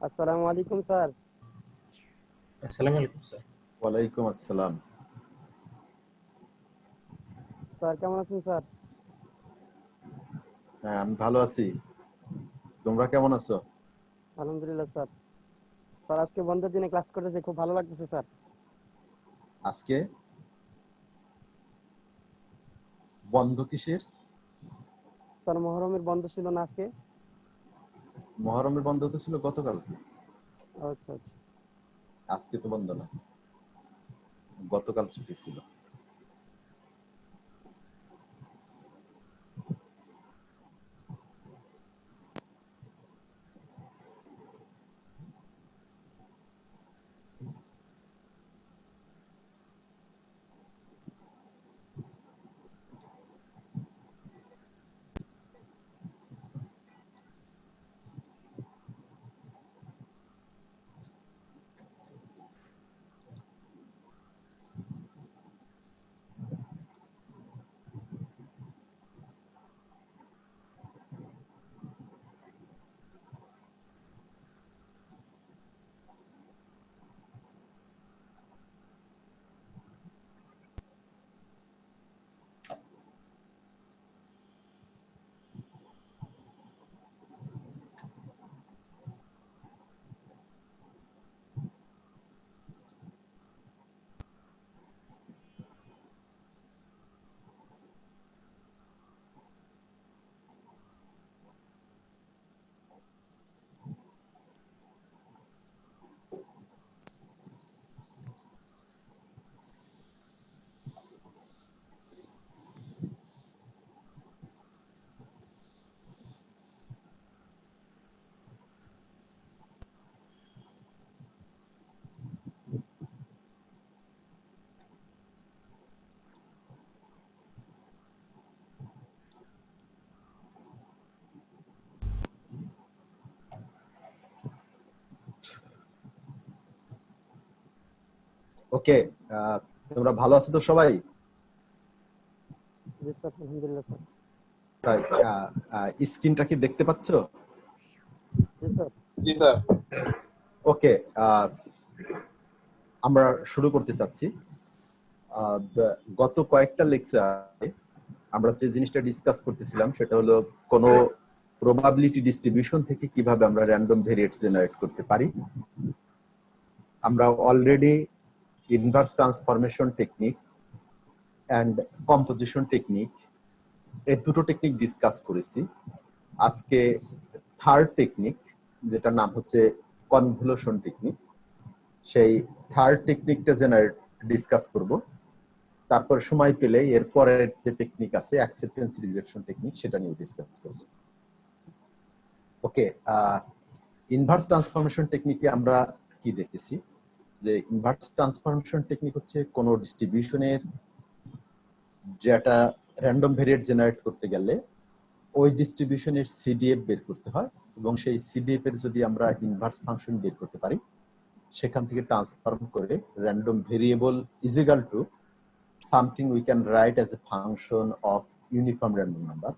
আসসালামু আলাইকুম স্যার। আসসালামু আলাইকুম স্যার। ওয়ালাইকুম আসসালাম। স্যার কেমন আছেন স্যার? হ্যাঁ, আমি ভালো আছি। তোমরা কেমন আছো? আলহামদুলিল্লাহ স্যার। স্যার আজকে বন্ধের দিনে ক্লাস করতেছি, খুব ভালো লাগতেছে স্যার। আজকে বন্ধ কিসের? স্যার মহরমের বন্ধ ছিল না আজকে? মহরমের বন্ধ তো ছিল গতকালকে। আচ্ছা আচ্ছা। আজকে তো বন্ধ না, গতকাল ছুটি ছিল। ওকে, তোমরা ভালো আছো তো সবাই? জি স্যার, আলহামদুলিল্লাহ স্যার। তাই স্ক্রিনটা কি দেখতে পাচ্ছো? জি স্যার। জি স্যার। ওকে, আমরা শুরু করতে চাচ্ছি। গত কয়েকটা লেকচারে আমরা যে জিনিসটা ডিসকাস করতেছিলাম সেটা হলো কোনো প্রবাবিলিটি ডিস্ট্রিবিউশন থেকে কিভাবে আমরা র্যান্ডম ভেরিয়েটস জেনারেট করতে পারি। আমরা already inverse transformation technique and composition technique এই দুটো টেকনিক ডিসকাস করেছি। আজকে থার্ড টেকনিক, যেটার নাম হচ্ছে কনভলিউশন টেকনিক, সেই থার্ড টেকনিকটা জেনারেট ডিসকাস করব। তারপর সময় পেলে এর পরের যে টেকনিক আছে অ্যাকসেপ্টেন্স রিজেকশন টেকনিক, সেটা নিয়ে ডিসকাস করব। ওকে, ইনভার্স ট্রান্সফরমেশন টেকনিকে আমরা কি দেখেছি যে ইনভার্স ট্রান্সফরমেশন টেকনিক হচ্ছে কোনো ডিস্ট্রিবিউশনের যেটা র্যান্ডম ভেরিয়েট জেনারেট করতে গেলে ওই ডিস্ট্রিবিউশনের সিডিএফ বের করতে হয়, এবং সেই সিডিএফ এর যদি আমরা ইনভার্স ফাংশন বের করতে পারি, সেখান থেকে ট্রান্সফর্ম করে random variable is equal to something we can write as a function of uniform random number,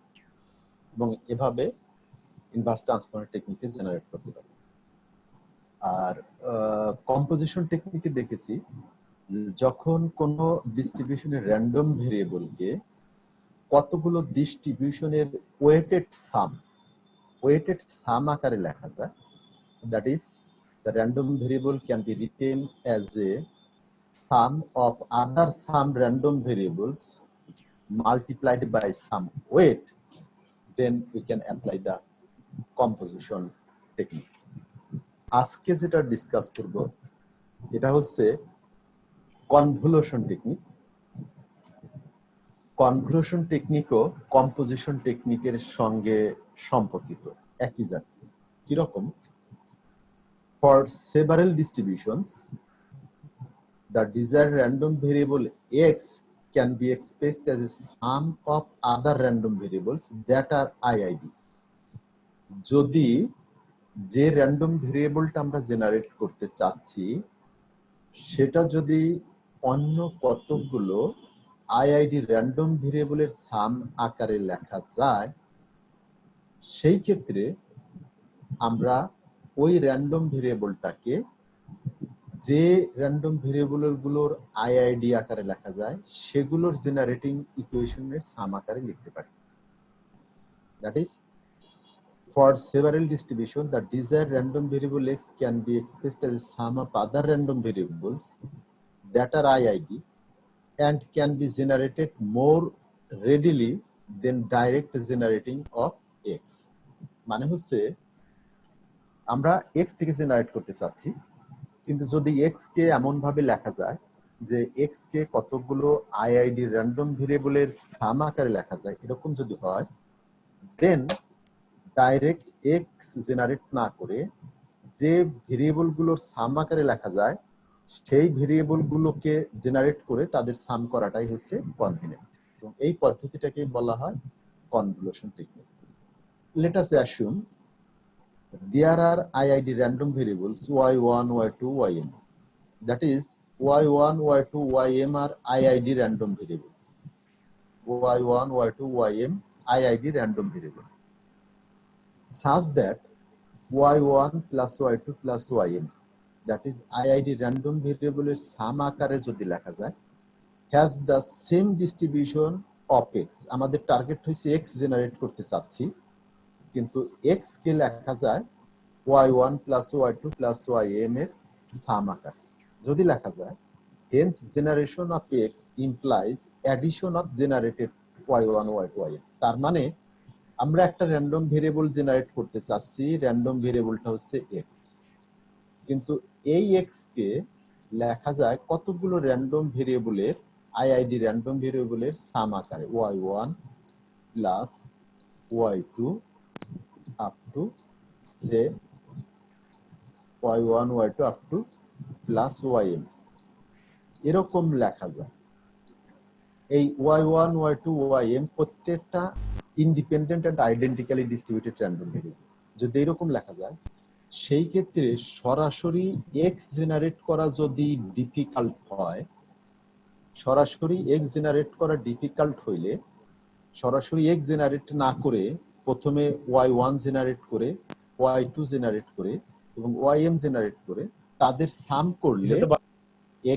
এবং এভাবে ইনভার্স ট্রান্সফর্ম টেকনিকে জেনারেট করতে পারি। আর কম্পোজিশন টেকনিকে দেখেছি যখন কোনো ডিস্ট্রিবিউশনের র্যান্ডম ভেরিয়েবলকে কতগুলো ডিস্ট্রিবিউশনের ওয়েটেড সাম আকারে লেখা যায়, that is the random variable can be written as a sum of other some random variables multiplied by some weight, then we can apply the composition technique. আজকে যেটা ডিসকাস করব এটা হচ্ছে কনভলিউশন টেকনিক। কনভলিউশন টেকনিকও কম্পোজিশন টেকনিকের সঙ্গে সম্পর্কিত, একই জাতীয়। কিরকম? For several distributions, the desired random variable x can be expressed as a sum of other random variables that are IID. যদি যে র্যান্ডম ভেরিয়েবলটা আমরা জেনারেট করতে চাচ্ছি সেটা যদি অন্য কতগুলো আইআইডি র্যান্ডম ভেরিয়েবলের সাম আকারে লেখা যায়, সেই ক্ষেত্রে আমরা ওই র্যান্ডম ভেরিয়েবলটাকে যে র্যান্ডম ভেরিয়েবল গুলোর আইআইডি আকারে লেখা যায় সেগুলোর জেনারেটিং ইকুয়েশনের সাম আকারে লিখতে পারি। That is for several distribution the desired random variable x can be expressed as a sum of other random variables that are IID and can be generated more readily than direct generating of x। মানে হচ্ছে আমরা x থেকে generate করতে চাচ্ছি, কিন্তু যদি x কে এমন ভাবে লেখা যায় যে x কে কতগুলো আইআইডি র্যান্ডম ভেরিয়েবলের সাম আকারে লেখা যায়, এরকম যদি হয়, দেন ডাইরেক্ট এক্স জেনারেট না করে যে ভেরিয়েবল গুলোর সাম আকারে লেখা যায় সেই ভেরিয়েবল গুলোকে জেনারেট করে তাদের সাম করাটাই হচ্ছে কনভেনিয়েন্ট, এবং এই পদ্ধতিটাকে বলা হয় convolution technique. Let us assume there are IID random variables y1, y2, ym. That is y1, y2, ym are IID random variable. y1, y2, ym IID random variable such that y1 plus y2 plus ym, that is IID random variable এর সাম আকারে যদি লেখা যায়, has the same distribution of x। আমাদের target হইছে x generate করতে চাচ্ছি, কিন্তু x কে লেখা যায় y1 plus y2 plus ym এর সাম আকারে যদি লেখা যায়, hence generation of x implies addition of generated y1 y2 ym। তার মানে আমরা একটা র্যান্ডম ভেরিয়েবল জেনারেট করতে চাচ্ছি, র্যান্ডম ভেরিয়েবলটা হচ্ছে x, কিন্তু এই x কে লেখা যায় কতগুলো র্যান্ডম ভেরিয়েবলের আইআইডি র্যান্ডম ভেরিয়েবলের সাম আকারে y1 plus y2 up to say y1 y2 up to plus ym, এরকম লেখা যায়। এই y1 y2 ym প্রত্যেকটা independent and identically distributed random variable. যদি এরকম লেখা যায়, সেই ক্ষেত্রে সরাসরি x জেনারেট করা যদি ডিফিকাল্ট হয়, সরাসরি x জেনারেট করা ডিফিকাল্ট হইলে সরাসরি x জেনারেট না করে প্রথমে y1 জেনারেট করে y2 জেনারেট করে এবং ym জেনারেট করে তাদের সাম করলে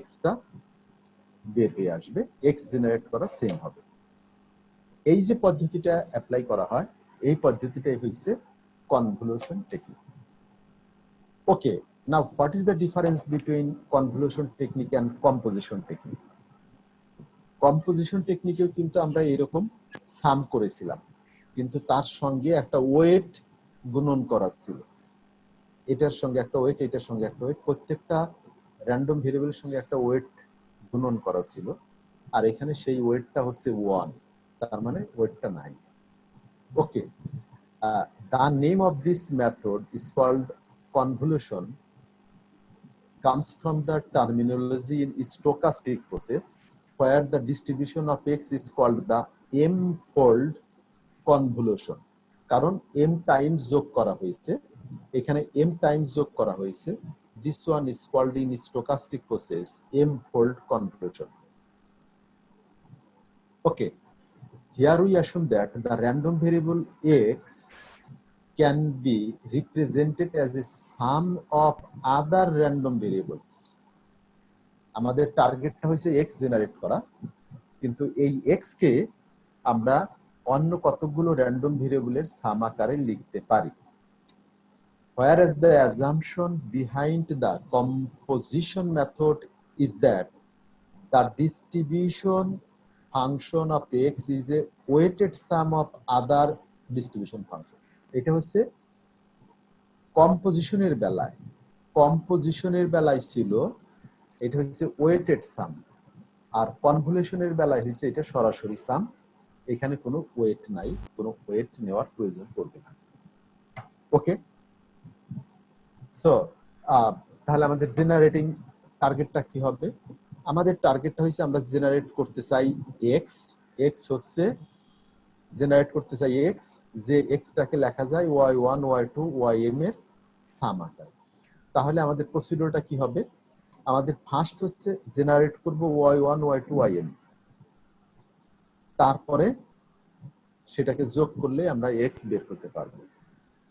x টা বের হয়ে আসবে, x জেনারেট করা সেম হবে। এই যে পদ্ধতিটা অ্যাপ্লাই করা হয়, এই পদ্ধতিটাই হচ্ছে convolution technique. Okay, now what is the difference between convolution technique and composition technique? Composition টেকনিকেও কিন্তু আমরা এরকম সাম করেছিলাম, কিন্তু তার সঙ্গে একটা ওয়েট গুণন করা ছিল, এটার সঙ্গে একটা ওয়েট, এটার সঙ্গে একটা ওয়েট, প্রত্যেকটা র্যান্ডম ভেরিয়েবলের সঙ্গে একটা ওয়েট গুণন করা ছিল, আর এখানে সেই ওয়েটটা হচ্ছে 1, তার মানে ওয়েটটা নাই। ওকে, the name of this method is called convolution, comes from the terminology in stochastic process where the distribution of x is called the m-fold convolution। কারণ m টাইমস যোগ করা হয়েছে, এখানে m টাইমস যোগ করা হয়েছে, this one is called in stochastic process m-fold convolution। Okay, here we assume that the random variable x can be represented as a sum of other random variables। আমাদের টার্গেটটা হচ্ছে x জেনারেট করা, কিন্তু এই x কে আমরা অন্য কতগুলো random ভেরিয়েবলের সাম আকারে লিখতে পারি। Whereas the assumption behind the composition method is that the distribution function of x is a weighted sum of other distribution function। এটা হচ্ছে কম্পোজিশনের বেলায়, কম্পোজিশনের বেলায় ছিল এটা হচ্ছে ওয়েটেড সাম, আর কনভলিউশনের বেলায় হচ্ছে এটা সরাসরি সাম, এখানে কোনো ওয়েট নাই, কোনো ওয়েট নেওয়ার প্রয়োজন পড়বে না। ওকে, সো তাহলে আমাদের জেনারেটিং টার্গেটটা কি হবে? আমাদের টার্গেটটা হচ্ছে আমরা জেনারেট করতে চাই এক্স, এক্স হচ্ছে জেনারেট করতে চাই এক্স, যে এক্সটাকে লেখা যায় y1 y2 ym এর সাম আকারে। তাহলে আমাদের প্রসিডিউরটা কি হবে? আমাদের ফার্স্ট হচ্ছে জেনারেট করব y1 y2 ym, তারপরে সেটাকে যোগ করলে আমরা x বের করতে পারবো।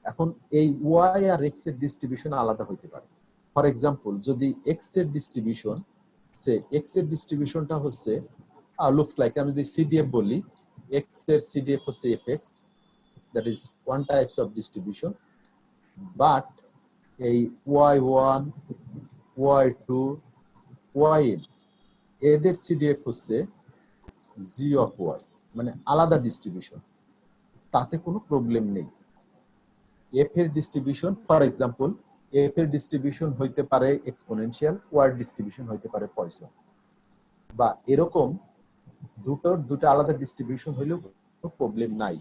এখন এই ওয়াই আর এক্স এর ডিস্ট্রিবিউশন আলাদা হতে পারে। ফর এক্সাম্পল, যদি এক্স এর ডিস্ট্রিবিউশন হচ্ছে লুকস লাইক, আমি যদি সিডিএফ বলি, এক্স এর সিডিএফ হচ্ছে F X, that is one types of distribution. But এই Y one, Y two, Y N এদের সিডিএফ হচ্ছে জি অফ ওয়াই, মানে আলাদা ডিস্ট্রিবিউশন, তাতে কোনো প্রবলেম নেই। এফ এর ডিস্ট্রিবিউশন, ফর এক্সাম্পল, এফ এর ডিস্ট্রিবিউশন হইতে পারে এক্সপোনেনশিয়াল, ওয়াই এর ডিস্ট্রিবিউশন হইতে পারে পয়সন, বা এরকম দুটো আলাদা ডিস্ট্রিবিউশন হইলেও কোনো প্রবলেম নাই।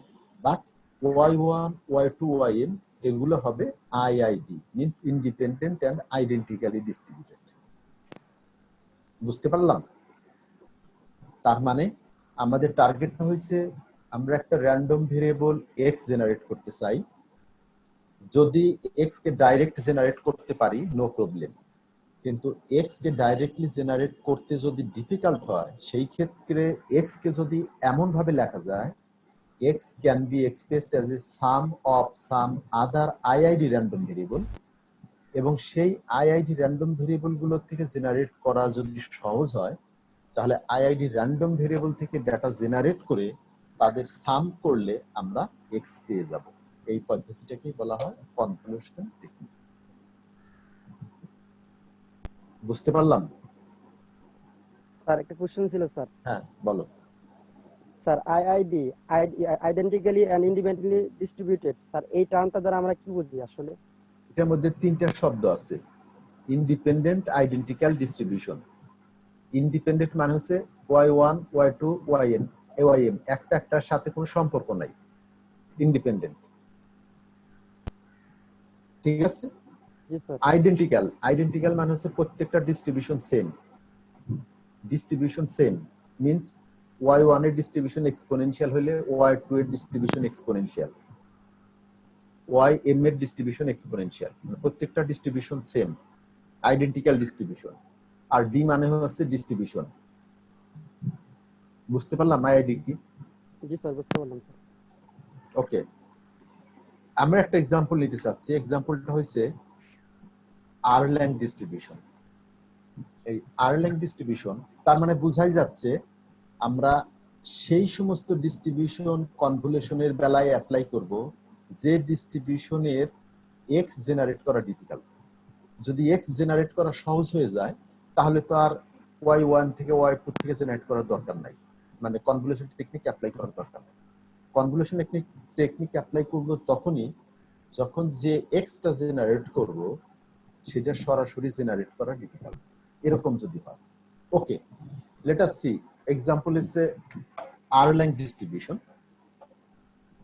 But Y one, Y two, Y N এগুলো হবে IID, means independent and identically distributed. বুঝতে পারলাম? তার মানে আমাদের টার্গেটটা হয়েছে আমরা একটা র্যান্ডম ভেরিয়েবল এক্স জেনারেট করতে চাই। যদি এক্স কে ডাইরেক্ট জেনারেট করতে পারি, নো প্রবলেম। কিন্তু এক্স কে ডাইরেক্টলি জেনারেট করতে যদি ডিফিকাল্ট হয়, সেই ক্ষেত্রে এক্স কে যদি এমন ভাবে লেখা যায়, x can be expressed as a some of some other IID random variable, এবং সেই আইআইডি র্যান্ডম ভেরিয়েবল গুলো থেকে জেনারেট করা যদি সহজ হয়, তাহলে আইআইডি র্যান্ডম ভেরিয়েবল থেকে ডাটা জেনারেট করে তাদের সাম করলে আমরা এক্স পেয়ে যাব। এই পদ্ধতিটাকে বলা হয় কনভলিউশন টেকনিক। বুঝতে পারলাম? স্যার একটা কোশ্চেন ছিল স্যার। হ্যাঁ, বলো। Sir IID, identically and independently distributed, sir এই টার্মটা দ্বারা আমরা কি বুঝি আসলে? এটার মধ্যে তিনটা শব্দ আছে: ইন্ডিপেন্ডেন্ট, আইডেন্টিক্যাল, ডিস্ট্রিবিউশন। ইন্ডিপেন্ডেন্ট মানে হচ্ছে Y one, Y two, Y N, Y M একটার সাথে কোনো সম্পর্ক নাই, ইন্ডিপেন্ডেন্ট। ঠিক আছে? জি স্যার। আইডেন্টিক্যাল মানে হচ্ছে প্রত্যেকটা distribution same. Distribution same means Y one এর ডিস্ট্রিবিউশন এক্সপোনেনশিয়াল হলে ওয়াই টু এর ডিস্ট্রিবিউশন এক্সপোনেনশিয়াল, ওয়াই এম এর ডিস্ট্রিবিউশন এক্সপোনেনশিয়াল, প্রত্যেকটা ডিস্ট্রিবিউশন সেম, আইডেন্টিক্যাল ডিস্ট্রিবিউশন। আর ডি মানে হচ্ছে ডিস্ট্রিবিউশন। বুঝতে পারলাম আইআইডি কি? জি স্যার, বুঝতে পারলাম স্যার। ওকে, আমরা একটা এক্সাম্পল নিতে চাচ্ছি। এক্সাম্পলটা হচ্ছে আরল্যাং ডিস্ট্রিবিউশন। এই আরল্যাং ডিস্ট্রিবিউশন তার মানে বোঝাই যাচ্ছে আমরা সেই সমস্ত ডিস্ট্রিবিউশন কনভলিউশনের বেলায় অ্যাপ্লাই করব যে ডিস্ট্রিবিউশনের এক্স জেনারেট করা ডিফিকাল্ট। যদি এক্স জেনারেট করা সহজ হয়ে যায়, তাহলে তো আর ওয়াই ওয়ান থেকে ওয়াই টু থেকে জেনারেট করার দরকার নাই, মানে কনভলিউশন টেকনিক অ্যাপ্লাই করার দরকার নাই। কনভলিউশন টেকনিক অ্যাপ্লাই করব তখনই যখন যে এক্সটা জেনারেট করব সেটা সরাসরি জেনারেট করা ডিফিকাল্ট, এরকম যদি হয়। ওকে, let us see. Example is a Erlang distribution.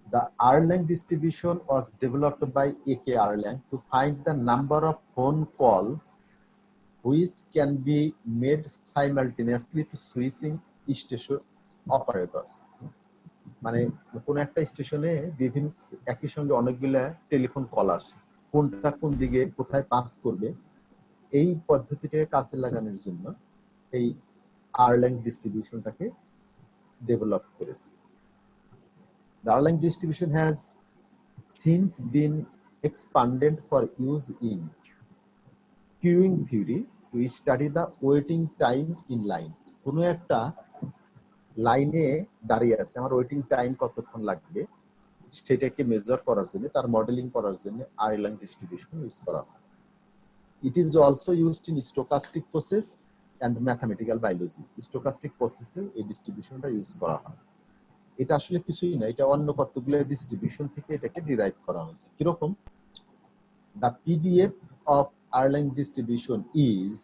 The Erlang distribution was developed by AK Erlang to find the number of phone calls which can be made simultaneously to switching station operators. মানে কোন একটা স্টেশনে বিভিন্ন একই সঙ্গে অনেকগুলা telephone call আসে, কোনটা কোন দিকে কোথায় পাস করবে, এই পদ্ধতিটাকে কাজে লাগানোর জন্য এই Erlang ডিস্ট্রিবিউশনটাকে ডেভেলপ করেছে। The Erlang distribution has since been expanded for use in queuing theory to study the waiting time in line. কোনো একটা লাইনে দাঁড়িয়ে আছে, আমার ওয়েটিং টাইম কতক্ষণ লাগবে সেটাকে মেজার করার জন্য, তার মডেলিং করার জন্য Erlang ডিস্ট্রিবিউশন ইউজ করা হয়। It is also used in stochastic process and mathematical biology. Stochastic process-এ এই ডিস্ট্রিবিউশনটা ইউজ করা হয়। এটা আসলে কিছুই না, এটা অন্য কতগুলো ডিস্ট্রিবিউশন থেকে এটাকে ডিরাইভ করা হয়েছে। কিরকম? The PDF of Erlang distribution is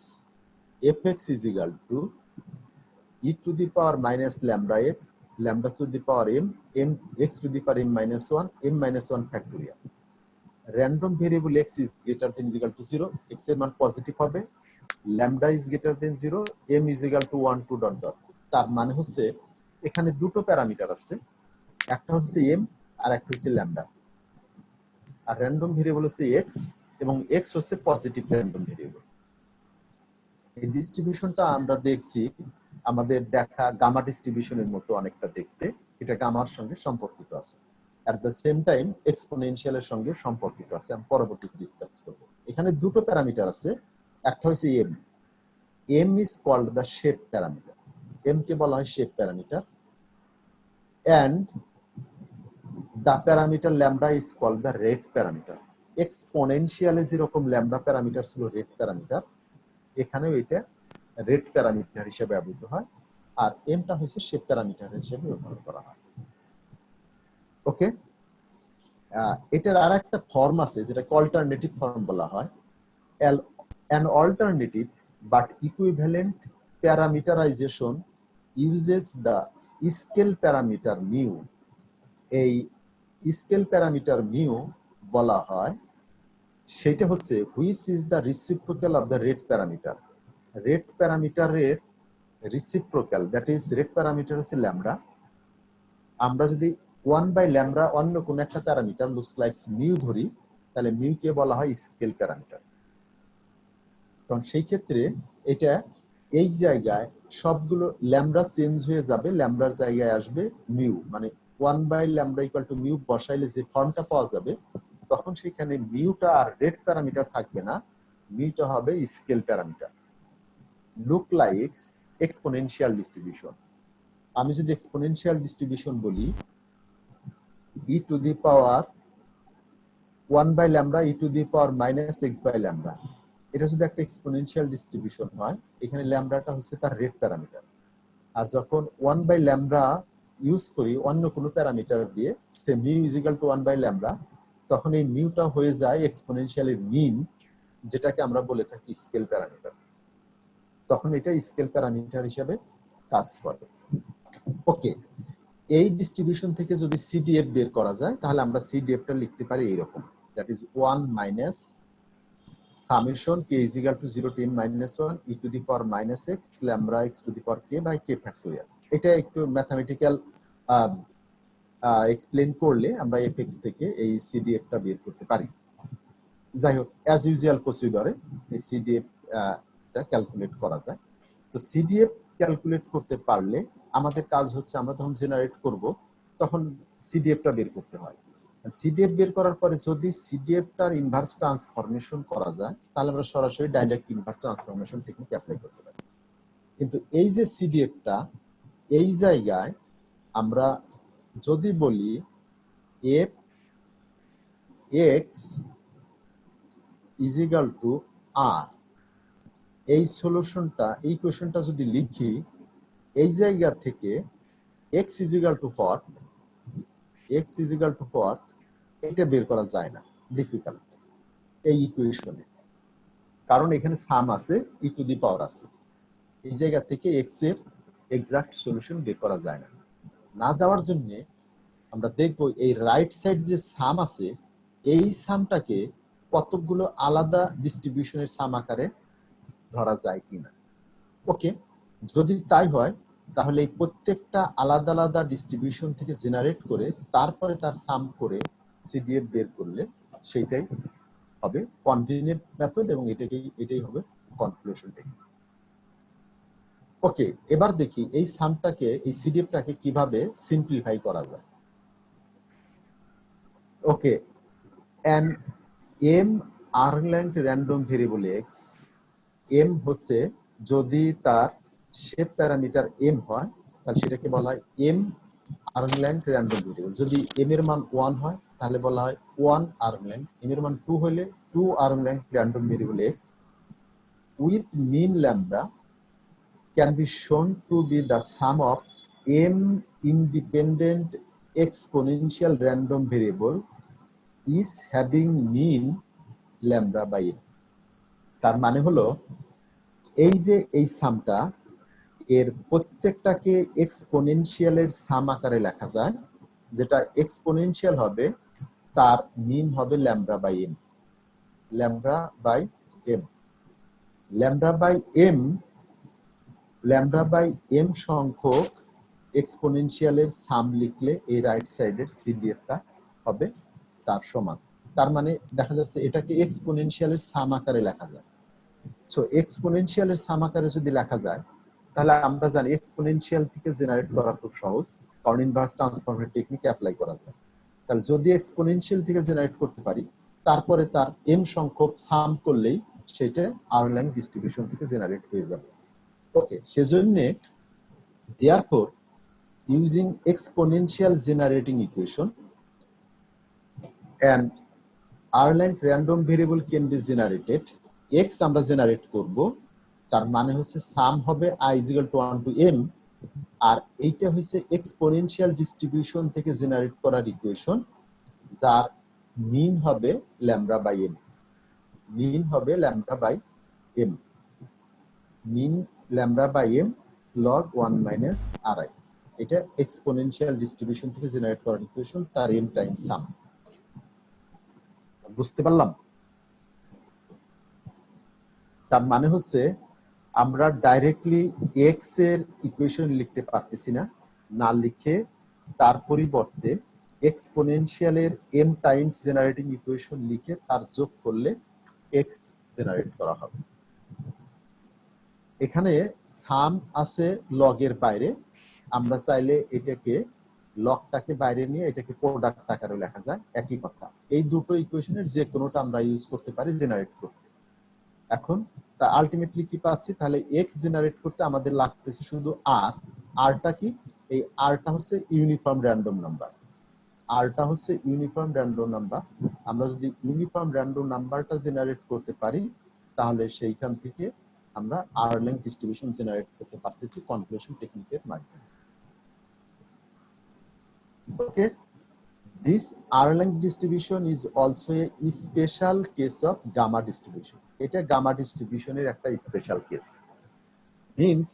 fx is equal to e to the power minus lambda x, lambda to the power m x to the power m minus 1, m minus 1 factorial. Random variable x is greater than is equal to 0, x এর মান positive হবে, lambda is greater than 0, m is equal to 1 2 dot dot। তার মানে হচ্ছে এখানে দুটো parameter আছে, একটা হচ্ছে m আর একটা হচ্ছে ল্যামডা। আর র্যান্ডম ভেরিয়েবল হচ্ছে x, এবং x হচ্ছে পজিটিভ র্যান্ডম ভেরিয়েবল। এই ডিস্ট্রিবিউশনটা আমরা দেখছি আমাদের দেখা গামা ডিস্ট্রিবিউশনের মতো অনেকটা দেখতে, এটা গামার সঙ্গে সম্পর্কিত আছে। অ্যাট দ্য সেম টাইম এক্সপোনেনশিয়ালের সঙ্গে সম্পর্কিত আছে, আমি পরবর্তীতে ডিসকাস করব। এখানে দুটো প্যারামিটার আছে, একটা হচ্ছে M. M is called the shape parameter, M কে বলা হয় shape parameter, and the parameter lambda is called the rate parameter. এক্সপোনেনশিয়ালে যেরকম ল্যামডা প্যারামিটার ছিল রেট প্যারামিটার, এখানেও এটা রেট প্যারামিটার হিসেবে ব্যবহৃত হয়, আর এমটা হচ্ছে শেপ প্যারামিটার হিসেবে ব্যবহার করা হয়। ওকে, এটার আর একটা ফর্ম আছে যেটাকে অল্টারনেটিভ ফর্ম বলা হয়। An alternative but equivalent parameterization uses the scale parameter mu। এই স্কেল প্যারামিটার মিউ বলা হয়, সেটা হচ্ছে which is the reciprocal of the rate parameter. Rate প্যারামিটারের reciprocal, that is rate parameter হচ্ছে ল্যামডা। আমরা যদি 1/λ অন্য কোন একটা প্যারামিটার লুকস লাইক মিউ ধরি, তাহলে মিউ কে বলা হয় স্কেল প্যারামিটার। তখন সেই ক্ষেত্রে এটা এই জায়গায় সবগুলো ল্যামডা চেঞ্জ হয়ে যাবে, ল্যামডার জায়গায় আসবে মিউ, মানে 1/λ = মিউ বসাইলে যে ফর্মটা পাওয়া যাবে, তখন সেখানে মিউটা আর রেট প্যারামিটার থাকবে না, মিউটা হবে scale parameter. Look like exponential distribution. আমি যদি এক্সপোনেনশিয়াল ডিস্ট্রিবিউশন বলি, e to the power 1/λ e to the power -x/λ, এটা যদি একটা এক্সপোনেনশিয়াল ডিস্ট্রিবিউশন হয়, এখানে ল্যামডাটা হচ্ছে তার রেট প্যারামিটার। আর যখন 1/λ ইউজ করি অন্য কোনো প্যারামিটার দিয়ে, সে মিউ ইজ ইকুয়াল টু 1/λ, তখন এই মিউটা হয়ে যায় এক্সপোনেনশিয়ালের মিন, যেটাকে আমরা বলে থাকি স্কেল প্যারামিটার। তখন এটা স্কেল প্যারামিটার হিসেবে কাজ করে। ওকে, এই ডিস্ট্রিবিউশন থেকে যদি সিডিএফ বের করা যায়, তাহলে আমরা সিডিএফটা লিখতে পারি এইরকম, that is 1 minus summation k is equal to 0 to n minus 1 e to the power minus x lambda x to the power k by k factorial। এটা একটু ম্যাথমেটিক্যাল এক্সপ্লেন করলে আমরা fx থেকে এই সিডিএফ টা বের করতে পারি। যাই হোক, অ্যাজ ইউজুয়াল প্রসিডিউরে এই সিডিএফ টা ক্যালকুলেট করা যায়। তো সিডিএফ ক্যালকুলেট করতে পারলে আমাদের কাজ হচ্ছে, আমরা যখন জেনারেট করব তখন সিডিএফ টা বের করতে হয়। সিডিএফ বের করার পরে যদি সিডিএফ টার ইনভার্স ট্রান্সফরমেশন করা যায়, তাহলে আমরা সরাসরি direct inverse transformation technique apply করতে পারি। কিন্তু এই যে সিডিএফ টা, এই জায়গায় আমরা যদি বলি F X is equal to R, এই সলিউশনটা, এই ইকুয়েশনটা যদি লিখি, এই জায়গা থেকে X is equal to what, X is equal to what, এটা বের করা যায় না, ডিফিকাল্ট এই ইকুয়েশনে, কারণ এখানে সাম আছে, ই টু দি পাওয়ার আছে। এই জায়গা থেকে এক্স এর এক্সাক্ট সলিউশন বের করা যায় না। না যাওয়ার জন্য আমরা দেখব এই রাইট সাইড যে সাম আছে, এই সামটাকে কতগুলো আলাদা ডিস্ট্রিবিউশনের সাম আকারে ধরা যায় কিনা। ওকে, যদি তাই হয়, তাহলে এই প্রত্যেকটা আলাদা আলাদা ডিস্ট্রিবিউশন থেকে জেনারেট করে তারপরে তার সাম করে সিডিএফ বের করলে সেইটাই হবে কনভিনিয়েন্ট মেথড, এবং এটাই হবে কনক্লুশন টেকনিক। ওকে, এবার দেখি এই সামটাকে, এই সিডিএফটাকে কিভাবে সিম্পলিফাই করা যায়। ওকে, an m arm length random variable x, m হচ্ছে যদি তার শেপ প্যারামিটার m হয়, তাহলে সেটাকে বলা হয় m arm length random variable। যদি m এর মান 1 হয়, তাহলে বলা হয় 1 arm length, m এর মান 2 হলে 2 arm length random variable x with mean lambda can be shown to be the sum of m independent exponential random variable is having mean lambda by n। তার মানে হলো এই যে এই সামটা, এর প্রত্যেকটাকে এক্সপোনেনশিয়ালের সাম আকারে লেখা যায়, যেটা এক্সপোনেনশিয়াল হবে তার মিন হবে lambda by M, lambda by M, lambda by M, lambda by M সংখ্যক এক্সপোনেনশিয়ালের সাম লিখলে এই রাইট সাইডের সিডিএফটা হবে তার সমান। তার মানে দেখা যাচ্ছে এটাকে এক্সপোনেনশিয়ালের সাম আকারে লেখা যায়। সো এক্সপোনেনশিয়ালের সাম আকারে যদি লেখা যায়, তাহলে আমরা জানি এক্সপোনেনশিয়াল থেকে জেনারেট করা খুব সহজ, কারণ ইনভার্স ট্রান্সফর্মের টেকনিক অ্যাপ্লাই করা যায়। তাহলে যদি এক্সপোনেনশিয়াল থেকে জেনারেট করতে পারি, তারপরে তার m সংখ্যক সাম করলেই সেটা আর্লেন ডিস্ট্রিবিউশন থেকে জেনারেট হয়ে যাবে। ওকে, সেজন্য therefore using exponential generating equation and Erlang random variable can be generated, x আমরা জেনারেট করব, তার মানে হচ্ছে সাম হবে i is equal to 1 to m, আর এইটা হচ্ছে এক্সপোনেনশিয়াল ডিস্ট্রিবিউশন থেকে জেনারেট করার ইকুয়েশন, যার মিন হবে ল্যামডা বাই m, মিন হবে lambda by m, mean lambda by m log 1 minus ri। এটা এক্সপোনেনশিয়াল ডিস্ট্রিবিউশন থেকে জেনারেট করার ইকুয়েশন, তার m টাইমস সাম। বুঝতে পারলাম? তার মানে হচ্ছে আমরা ডাইরেক্টলি x এর ইকুয়েশন লিখতে পারতেছি না, না লিখে তার পরিবর্তে এক্সপোনেনশিয়ালের m টাইমস জেনারেটিং ইকুয়েশন লিখে তার যোগ করলে x জেনারেট করা হবে। এখানে সাম আছে লগ এর বাইরে, আমরা চাইলে এটাকে লগটাকে বাইরে নিয়ে এটাকে প্রোডাক্ট আকারে লেখা যায়, একই কথা। এই দুটো ইকুয়েশনের যে কোনোটা আমরা ইউজ করতে পারি জেনারেট করতে। এখন তা আলটিমেটলি কি পাচ্ছি, তাহলে x জেনারেট করতে আমাদের লাগতেছে শুধু r। rটা কি? এই rটা হচ্ছে ইউনিফর্ম র্যান্ডম নাম্বার, rটা হচ্ছে ইউনিফর্ম র্যান্ডম নাম্বার। আমরা যদি ইউনিফর্ম র্যান্ডম নাম্বারটা জেনারেট করতে পারি, তাহলে সেইখান থেকে আমরা আর্লেং ডিস্ট্রিবিউশন জেনারেট করতে পারতেছি কনভলিউশন টেকনিকের মাধ্যমে। ওকে, this Erlang distribution is also a special case of gamma distribution. এটা gamma distribution এর একটা special case. means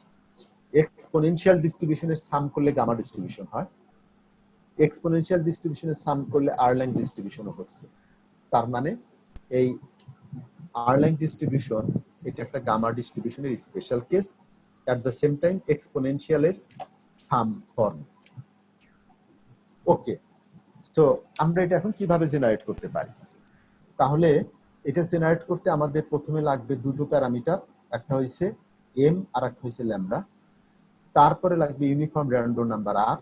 exponential distribution এর সাম করলে gamma distribution হয়, exponential distribution এর সাম করলে Erlang distribution হচ্ছে। তার মানে এই Erlang distribution এটা একটা gamma distribution এর special case, at the same time exponential এর সাম ফর্ম। ওকে, তো আমরা এটা এখন কিভাবে জেনারেট করতে পারি? তাহলে এটা জেনারেট করতে আমাদের প্রথমে লাগবে দুটো প্যারামিটার, একটা হইছে m আর একটা হইছে ল্যামডা। তারপরে লাগবে uniform random number r,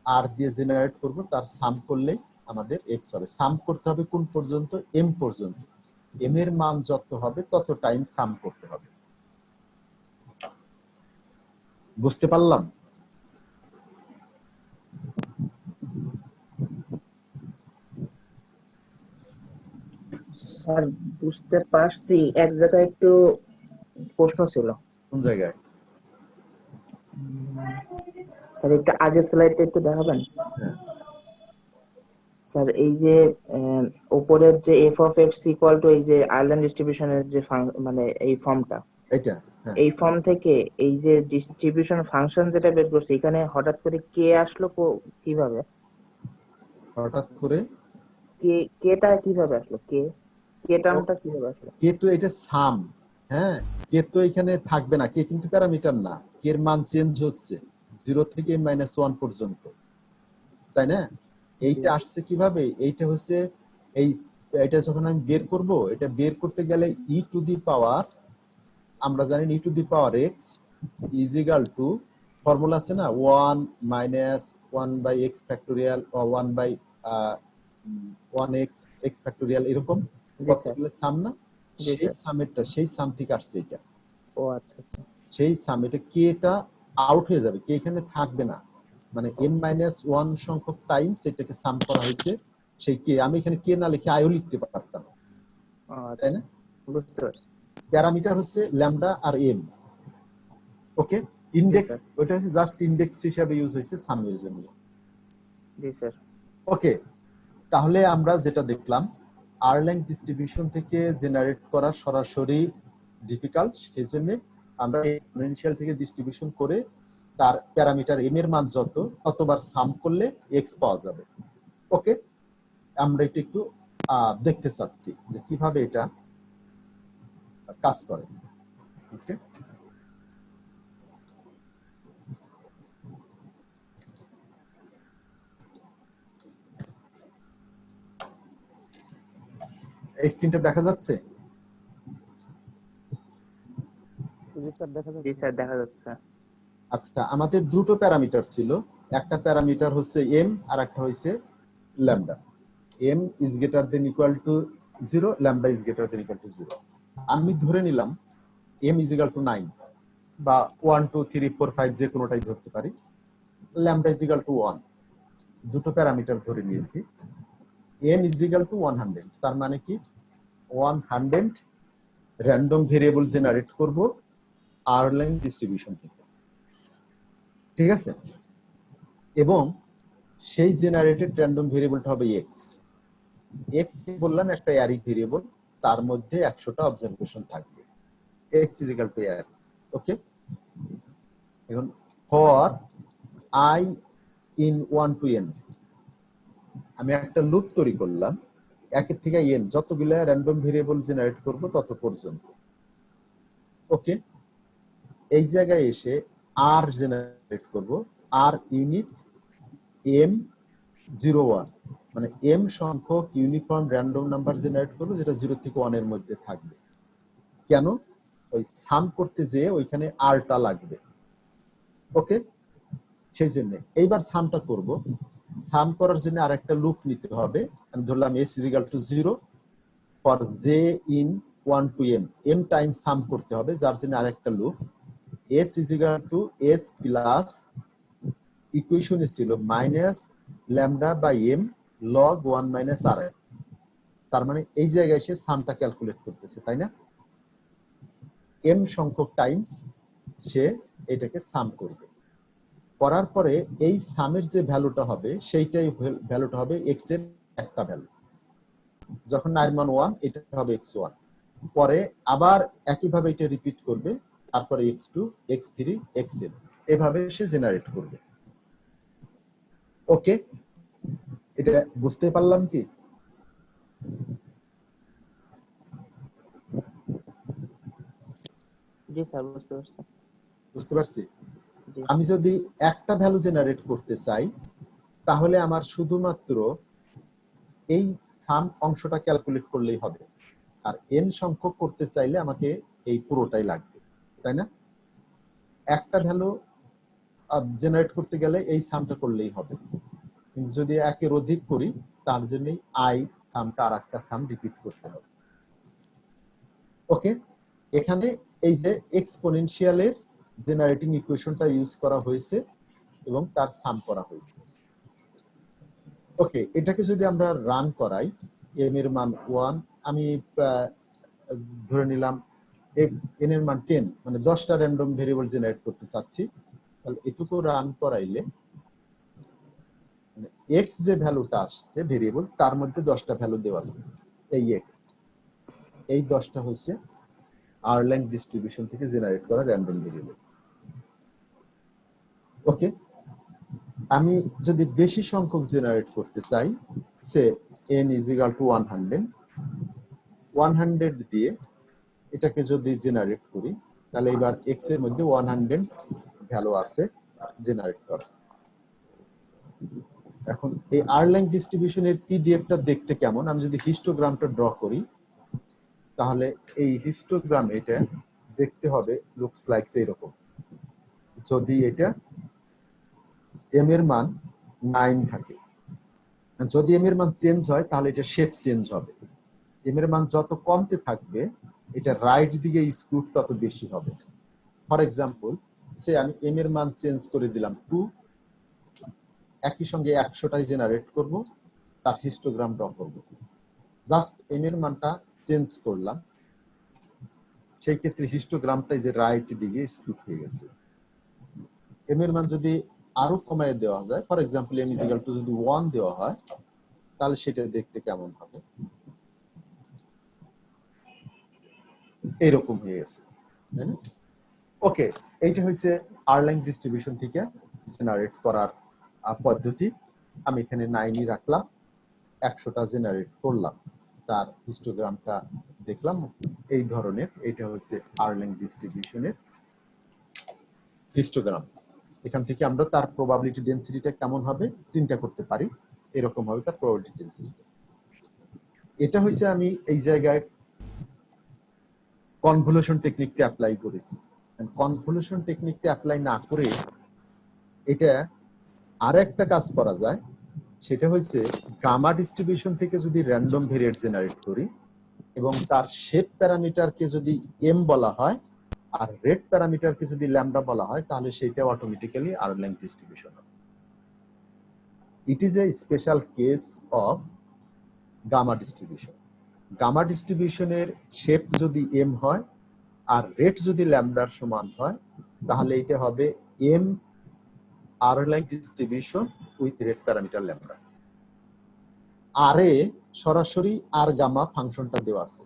r দিয়ে জেনারেট করব, তার সাম করলে আমাদের x হবে। সাম করতে হবে কোন পর্যন্ত? m পর্যন্ত। m এর মান যত হবে তত টাইম সাম করতে হবে। বুঝতে পারলাম? স্যার বুঝতে পারছি, এক জায়গায় একটু প্রশ্ন ছিল। কোন জায়গায়? স্যার একটু আগের স্লাইডটা একটু দেখাবেন। হ্যাঁ, স্যার এই যে উপরের যে f of x equal to এই যে আইল্যান্ড ডিস্ট্রিবিউশনের যে মানে এই ফর্মটা, এটা হ্যাঁ, এই ফর্ম থেকে এই যে ডিস্ট্রিবিউশন ফাংশন যেটা বের করছে, এখানে হঠাৎ করে কে আসলো কিভাবে? হঠাৎ করে কেটা কিভাবে আসলো? কে টার্মটা কিভাবে আসলো? কে তো এটা সাম, হ্যাঁ, কে তো এখানে থাকবে না, কে কিন্তু প্যারামিটার না, কে এর মান চেঞ্জ হচ্ছে 0 থেকে -1 পর্যন্ত, তাই না? এইটা আসছে কিভাবে? এইটা হচ্ছে এই এটা যখন আমি বের করব, এটা বের করতে গেলে e টু দি পাওয়ার, আমরা জানি e to the power x is equal to, formula আছে না, 1 মাইনাস 1 বাই x ফ্যাক্টোরিয়াল ও 1 বাই 1x x ফ্যাক্টোরিয়াল, এরকম কতগুলো সাম না? সেই সামেরটা, সেই সাম থেকে আসছে এটা। ও আচ্ছা আচ্ছা, সেই সাম, এটা কেটা আউট হয়ে যাবে, কে এখানে থাকবে না, মানে m-1 সংখ্যক টাইম সেটাকে সাম করা হয়েছে। সেই কে আমি এখানে কে না লিখে আইও লিখতে পারতাম, তাই না? বুঝতে পারছি। প্যারামিটার হচ্ছে ল্যামডা আর m। ওকে, ইনডেক্স ওটা হচ্ছে জাস্ট ইনডেক্স হিসেবে ইউজ হয়েছে সামের জন্য। জি স্যার। ওকে, তাহলে আমরা যেটা দেখলাম, আর্লেং ডিস্ট্রিবিউশন থেকে জেনারেট করা সরাসরি ডিফিকাল্ট, সেই জন্য আমরা এক্সপোনেনশিয়াল থেকে ডিস্ট্রিবিউশন করে তার প্যারামিটার m এর মান যত, ততবার সাম করলে x পাওয়া যাবে। ওকে, আমরা এটা একটু দেখতে চাচ্ছি যে কিভাবে এটা কাজ করে। ওকে, এই স্ক্রিনটা দেখা যাচ্ছে? জি স্যার দেখা জি যাচ্ছে। স্যার দেখা যাচ্ছে। আচ্ছা, আমাদের দুটো প্যারামিটার ছিল, একটা প্যারামিটার হচ্ছে m আর একটা হচ্ছে lambda. m is greater than equal to 0, lambda is greater than equal to 0. আমি ধরে নিলাম m is equal to 9 বা 1 2 3 4 5 যে কোনোটাই ধরতে পারি, lambda is equal to 1, দুটো প্যারামিটার ধরে নিয়েছি। n is equal to 100, তার মানে কি 100 র্যান্ডম ভেরিয়েবল জেনারেট করব আর্লেন ডিস্ট্রিবিউশন থেকে, ঠিক আছে? এবং সেই জেনারেটেড র্যান্ডম ভেরিয়েবলটা হবে x। x কি বললাম, একটা অ্যারিক ভেরিয়েবল, তার মধ্যে 100টা অবজারভেশন থাকবে, x is equal to array। ওকে, এখন for i in 1 to n আমি একটা লুপ তৈরি করলাম, 1 থেকে n যতগুলো র্যান্ডম ভেরিয়েবল জেনারেট করব তত পর্যন্ত। ওকে, এই জায়গায় এসে r জেনারেট করব, r ইউনিট m 01, মানে m সংখ্যক ইউনিফর্ম র্যান্ডম নাম্বার জেনারেট করব যেটা 0 থেকে 1 এর মধ্যে থাকবে। কেন? ওই সাম করতে যেয়ে ওইখানে r টা লাগবে। ওকে, সেই জন্য এইবার সামটা করব। সাম করার জন্য আরেকটা লুপ নিতে হবে। আমি ধরলাম s is equal to 0 for j in 1 to m, m time sum করতে হবে, যার জন্য আরেকটা loop s is equal to s plus ইকুয়েশনে ছিল minus lambda by m log 1 minus ri, তার মানে এই জায়গায় এসে সামটা ক্যালকুলেট করতেছে, তাই না? m সংখ্যক টাইমস সে এটাকে সাম করবে, করার পরে এই সামের যে ভ্যালুটা হবে সেইটাই ভ্যালুটা হবে x এর একটা ভ্যালু। যখন r মান 1 এটা হবে x1, পরে আবার একইভাবে এটা রিপিট করবে, তারপরে x2 x3 xn, এভাবে সে জেনারেট করবে। ওকে, এটা বুঝতে পারলাম কি? জি স্যার, বুঝতে পারছি। বুঝতে পারছি। জি আমি যদি একটা ভ্যালু জেনারেট করতে চাই তাহলে আমার শুধুমাত্র এই সাম অংশটা ক্যালকুলেট করলেই হবে, আর n সংখ্যক করতে চাইলে আমাকে এই পুরোটাই লাগবে, তাই না? একটা ভ্যালু জেনারেট করতে গেলে এই সামটা করলেই হবে, কিন্তু যদি একের অধিক করি তার জন্য i সামটা আর একটা সাম রিপিট করতে হবে। ওকে, এখানে এই যে এক্সপোনেনশিয়ালের জেনারেটিং ইকুয়েশনটা ইউজ করা হয়েছে এবং তার সাম করা হয়েছে। ওকে, এটাকে যদি আমরা রান করাই, m এর মান 1, আমি ধরে নিলাম n এর মান 10, মানে 10টা র্যান্ডম ভেরিয়েবল জেনারেট করতে চাচ্ছি, তাহলে এটুকু রান করাইলে x যে ভ্যালুটা আসছে ভেরিয়েবল, তার মধ্যে 10টা ভ্যালু দেওয়া আছে, এই x, এই 10টা হচ্ছে আর্লেন ডিস্ট্রিবিউশন থেকে জেনারেট করা র্যান্ডম ভেরিয়েবল। ওকে, আমি যদি বেশি সংখ্যক জেনারেট করতে চাই, সে n is equal to 100 দিয়ে এটাকে যদি জেনারেট করি, তাহলে এবার x এর মধ্যে 100 ভ্যালু আছে জেনারেট করা। এখন এই আর্লেন ডিস্ট্রিবিউশনের পিডিএফটা দেখতে কেমন, আমি যদি হিস্টোগ্রামটা ড্র করি তাহলে এই হিস্টোগ্রাম এটা দেখতে হবে লুকস লাইক এরকম। যদি এটা m এর মান 9 থাকে, যদি m এর মান চেঞ্জ হয় তাহলে এটা শেপ চেঞ্জ হবে। m এর মান যত কমতে থাকবে এটা রাইট দিকে স্ক্রুট তত বেশি হবে। ফর এক্সাম্পল, সে আমি m এর মান চেঞ্জ করে দিলাম 2, একই সঙ্গে 100টাই জেনারেট করব, তার হিস্টোগ্রাম ড্র করব। জাস্ট m এর মানটা চেঞ্জ করলাম, সেই ক্ষেত্রে হিস্টোগ্রামটাই যে রাইট দিকে স্ক্রুট হয়ে গেছে। m এর মান যদি আরো কমায় দেওয়া যায়, for example m is equal to যদি 1 দেওয়া হয়, তাহলে সেটা দেখতে কেমন হবে, এইরকম হয়ে গেছে, তাই না? ওকে, এইটা হচ্ছে আর্লেন ডিস্ট্রিবিউশন থেকে জেনারেট করার পদ্ধতি। আমি এখানে 9ই রাখলাম, 100টা জেনারেট করলাম, তার হিস্টোগ্রামটা দেখলাম এই ধরনের। এটা হচ্ছে আর্লেন ডিস্ট্রিবিউশনের হিস্টোগ্রাম। এখান থেকে আমরা তার প্রবাবিলিটি ডেনসিটিটা কেমন হবে চিন্তা করতে পারি, এরকম হবে তার প্রবাবিলিটি ডেনসিটি। এটা হচ্ছে আমি এই জায়গায় কনভলিউশন টেকনিকটা অ্যাপ্লাই করেছি। কনভলিউশন টেকনিকটা অ্যাপ্লাই না করে এটা আরেকটা কাজ করা যায়, সেটা হচ্ছে গামা ডিস্ট্রিবিউশন থেকে যদি র্যান্ডম ভেরিয়েট জেনারেট করি এবং তার শেপ প্যারামিটারকে যদি এম বলা হয় আর রেট প্যারামিটারকে যদি ল্যামডা বলা হয়, তাহলে সেটা অটোমেটিক্যালি আরএলএম ডিস্ট্রিবিউশন হবে। It is a special case of gamma distribution. Gamma ডিস্ট্রিবিউশনের শেপ যদি এম হয় আর রেট যদি ল্যামডার সমান হয়, তাহলে এটা হবে M Erlang distribution with rate parameter lambda. আর এ সরাসরি আর গামা ফাংশনটা দেওয়া আছে,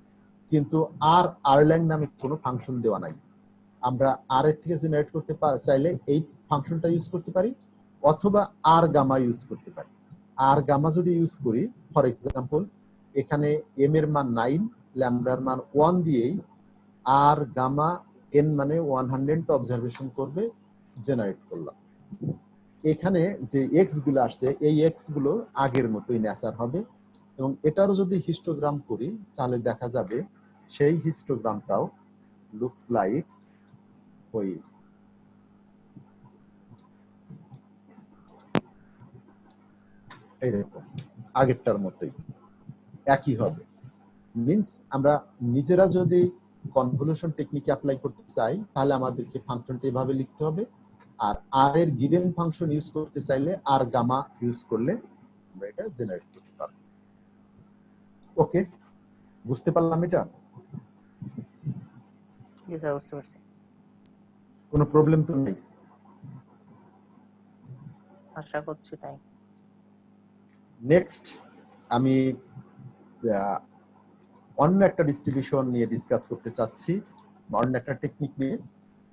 কিন্তু আর আরল্যাং নামে কোনো ফাংশন দেওয়া নাই। আমরা আর এর থেকে জেনারেট করতে চাইলে এই ফাংশনটা ইউজ করতে পারি, অথবা আর গামা ইউজ করতে পারি। আর গামা যদি ইউজ করি, ফর এক্সাম্পল এখানে এম এর মান 9, ল্যামডার মান 1 দিয়েই আর গামা এন মানে 100 অবজারভেশন করবে, জেনারেট করলাম। এখানে যে এক্স গুলো আসছে, এই এক্স গুলো আগের মতোই নেচার হবে, এবং এটারও যদি হিস্টোগ্রাম করি তাহলে দেখা যাবে সেই হিস্টোগ্রামটাও লুকস লাইক ওই এইরকম আগেরটার মতোই একই হবে। মিন্স আমরা নিজেরা যদি কনভলিউশন টেকনিক অ্যাপ্লাই করতে চাই, তাহলে আমাদেরকে ফাংশনটা এভাবে লিখতে হবে, আর আর এর গিভেন ফাংশন ইউজ করতে চাইলে আর গামা ইউজ করলে আমরা এটা জেনারেট করতে পারবো। ওকে, বুঝতে পারলাম এটা? জি স্যার, বুঝতে পারছি। কোনো প্রবলেম তো নেই? আশা করছি তাই। নেক্সট আমি অন্য একটা ডিস্ট্রিবিউশন নিয়ে ডিসকাস করতে চাচ্ছি, অন্য একটা টেকনিক নিয়ে।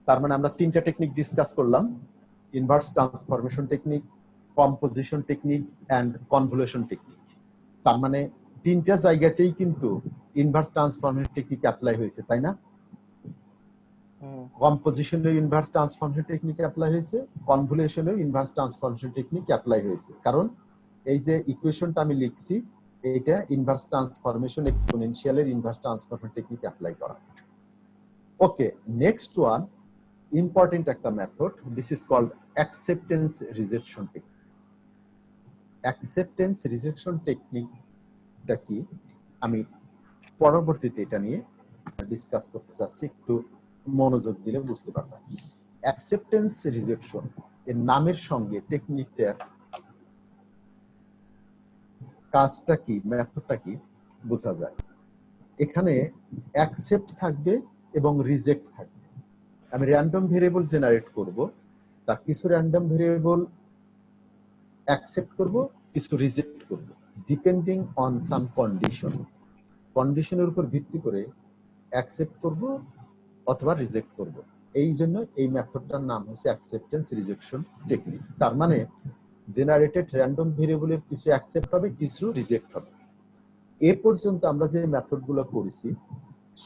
তার মানে আমরা তিনটা টেকনিক ডিসকাস করলাম: inverse transformation technique, composition technique and convolution technique. তার মানে তিনটা জায়গাতেই কিন্তু ইনভার্স ট্রান্সফরমেশন টেকনিক অ্যাপ্লাই হয়েছে, তাই না? কম্পোজিশনে ইনভার্স ট্রান্সফরমেশন টেকনিক অ্যাপ্লাই হয়েছে, কনভলিউশনে ইনভার্স ট্রান্সফরমেশন টেকনিক অ্যাপ্লাই হয়েছে। কারণ এই যে ইকুয়েশনটা আমি লিখছি, এটা ইনভার্স ট্রান্সফরমেশন এক্সপোনেনশিয়ালের ইনভার্স ট্রান্সফরমেশন টেকনিক অ্যাপ্লাই করা। ওকে, নেক্সট ওয়ান ইম্পর্টেন্ট একটা মেথড, this is called acceptance rejection technique. Acceptance rejection টেকনিকটা কি আমি পরবর্তীতে এটা নিয়ে ডিসকাস করতে চাচ্ছি, একটু মনোযোগ দিলে বুঝতে পারবেন। অ্যাকসেপ্টেন্স রিজেকশন এর নামের সঙ্গে টেকনিকটার কাজটা কি, মেথডটা কি বোঝা যায়। এখানে অ্যাকসেপ্ট থাকবে এবং রিজেক্ট থাকবে। আমি র্যান্ডম ভেরিয়েবল জেনারেট করব, তার কিছু র্যান্ডম ভেরিয়েবল অ্যাকসেপ্ট করব, কিছু রিজেক্ট করব, ডিপেন্ডিং অন সাম কন্ডিশন। কন্ডিশনের উপর ভিত্তি করে অ্যাকসেপ্ট করব অথবা রিজেক্ট করব। এই জন্য এই মেথডটার নাম হচ্ছে অ্যাকসেপ্টেন্স রিজেকশন টেকনিক। তার মানে জেনারেটেড র্যান্ডম ভেরিয়েবলের কিছু অ্যাকসেপ্ট হবে, কিছু রিজেক্ট হবে। এ পর্যন্ত আমরা যে মেথডগুলো করেছি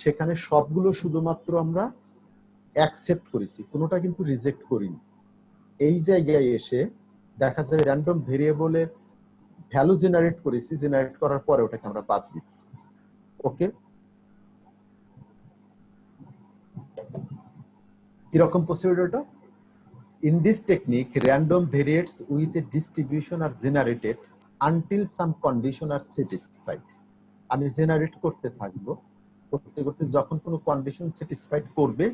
সেখানে সবগুলো শুধুমাত্র আমরা অ্যাকসেপ্ট করেছি, কোনোটা কিন্তু রিজেক্ট করিনি। এই জায়গায় এসে দেখা যায় র্যান্ডম ভেরিয়েবলের ভ্যালু জেনারেট করেছি, জেনারেট করার পরে ওটাকে আমরা বাদ দিচ্ছি। ওকে, কিরকম প্রসিডিউরটা? In this technique, random variates with a distribution are generated until some condition are satisfied. আমি জেনারেট করতে থাকবো, করতে করতে যখন কোনো কন্ডিশন স্যাটিসফাইড করবে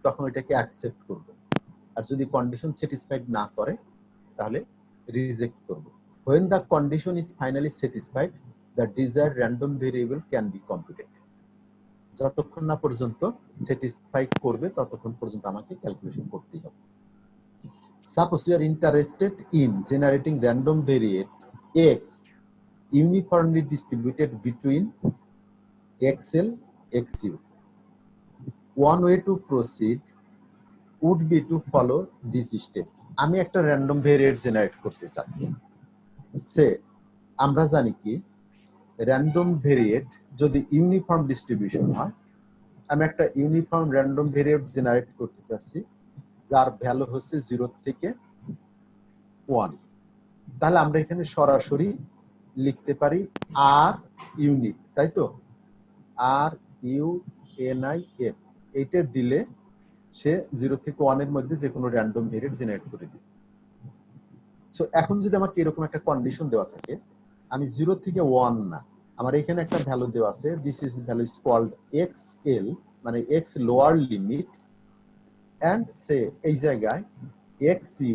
তখন এটাকে অ্যাকসেপ্ট করব, আর যদি কন্ডিশন স্যাটিসফাইড না করে তাহলে রিজেক্ট করব। When the condition is finally satisfied, the desired random variable can be computed. যতক্ষণ না পর্যন্ত স্যাটিসফাইড করবে ততক্ষণ পর্যন্ত আমাকে ক্যালকুলেশন করতেই হবে। Suppose you are interested in generating random variate x uniformly distributed between xl, xu. One way to proceed would be to follow this step. আমি একটা random variate generate করতে চাচ্ছি। সে আমরা জানি কি random variate যদি ইউনিফর্ম ডিস্ট্রিবিউশন হয়, আমি একটা ইউনিফর্ম random variate generate করতে চাচ্ছি যার ভ্যালু হচ্ছে 0 থেকে 1, তাহলে আমরা এখানে সরাসরি লিখতে পারি আর ইউনিট, তাই তো? Are U N I F, এইটা দিলে সে 0 থেকে 1 এর মধ্যে যে কোনো র্যান্ডম ভেরিয়েট জেনারেট করে দিবে। সো এখন যদি আমাকে এরকম একটা কন্ডিশন দেওয়া থাকে, আমি 0 থেকে 1 না, আমার এখানে একটা ভ্যালু দেওয়া আছে, this is value is called xl, মানে x lower limit, and say এই জায়গায় xu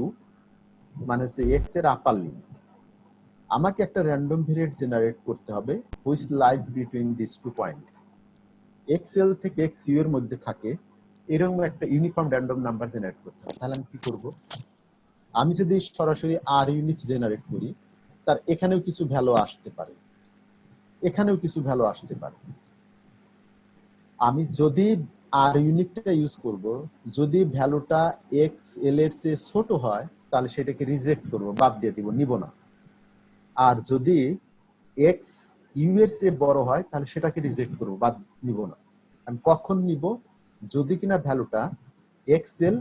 মানে হচ্ছে x এর আপার লিমিট। আমাকে একটা র্যান্ডম ভেরিয়েট জেনারেট করতে হবে which lies between this two point. xl থেকে xu এর মধ্যে থাকে এরকম একটা ইউনিফর্ম র্যান্ডম নাম্বার জেনারেট করতে হবে। তাহলে আমি কি করব? আমি যদি সরাসরি আর ইউনিট জেনারেট করি, তার এখানেও কিছু ভ্যালু আসতে পারে, এখানেও কিছু ভ্যালু আসতে পারে। আমি যদি আর ইউনিটটা ইউজ করব, যদি ভ্যালুটা xl এর চেয়ে ছোট হয় তাহলে সেটাকে রিজেক্ট করব, বাদ দিয়ে দিব, নিব না। আর যদি x u এর চেয়ে বড় হয় তাহলে সেটাকে রিজেক্ট করব, বাদ নিব না। আমি কখন নিব? যদি কিনা ভ্যালুটা xl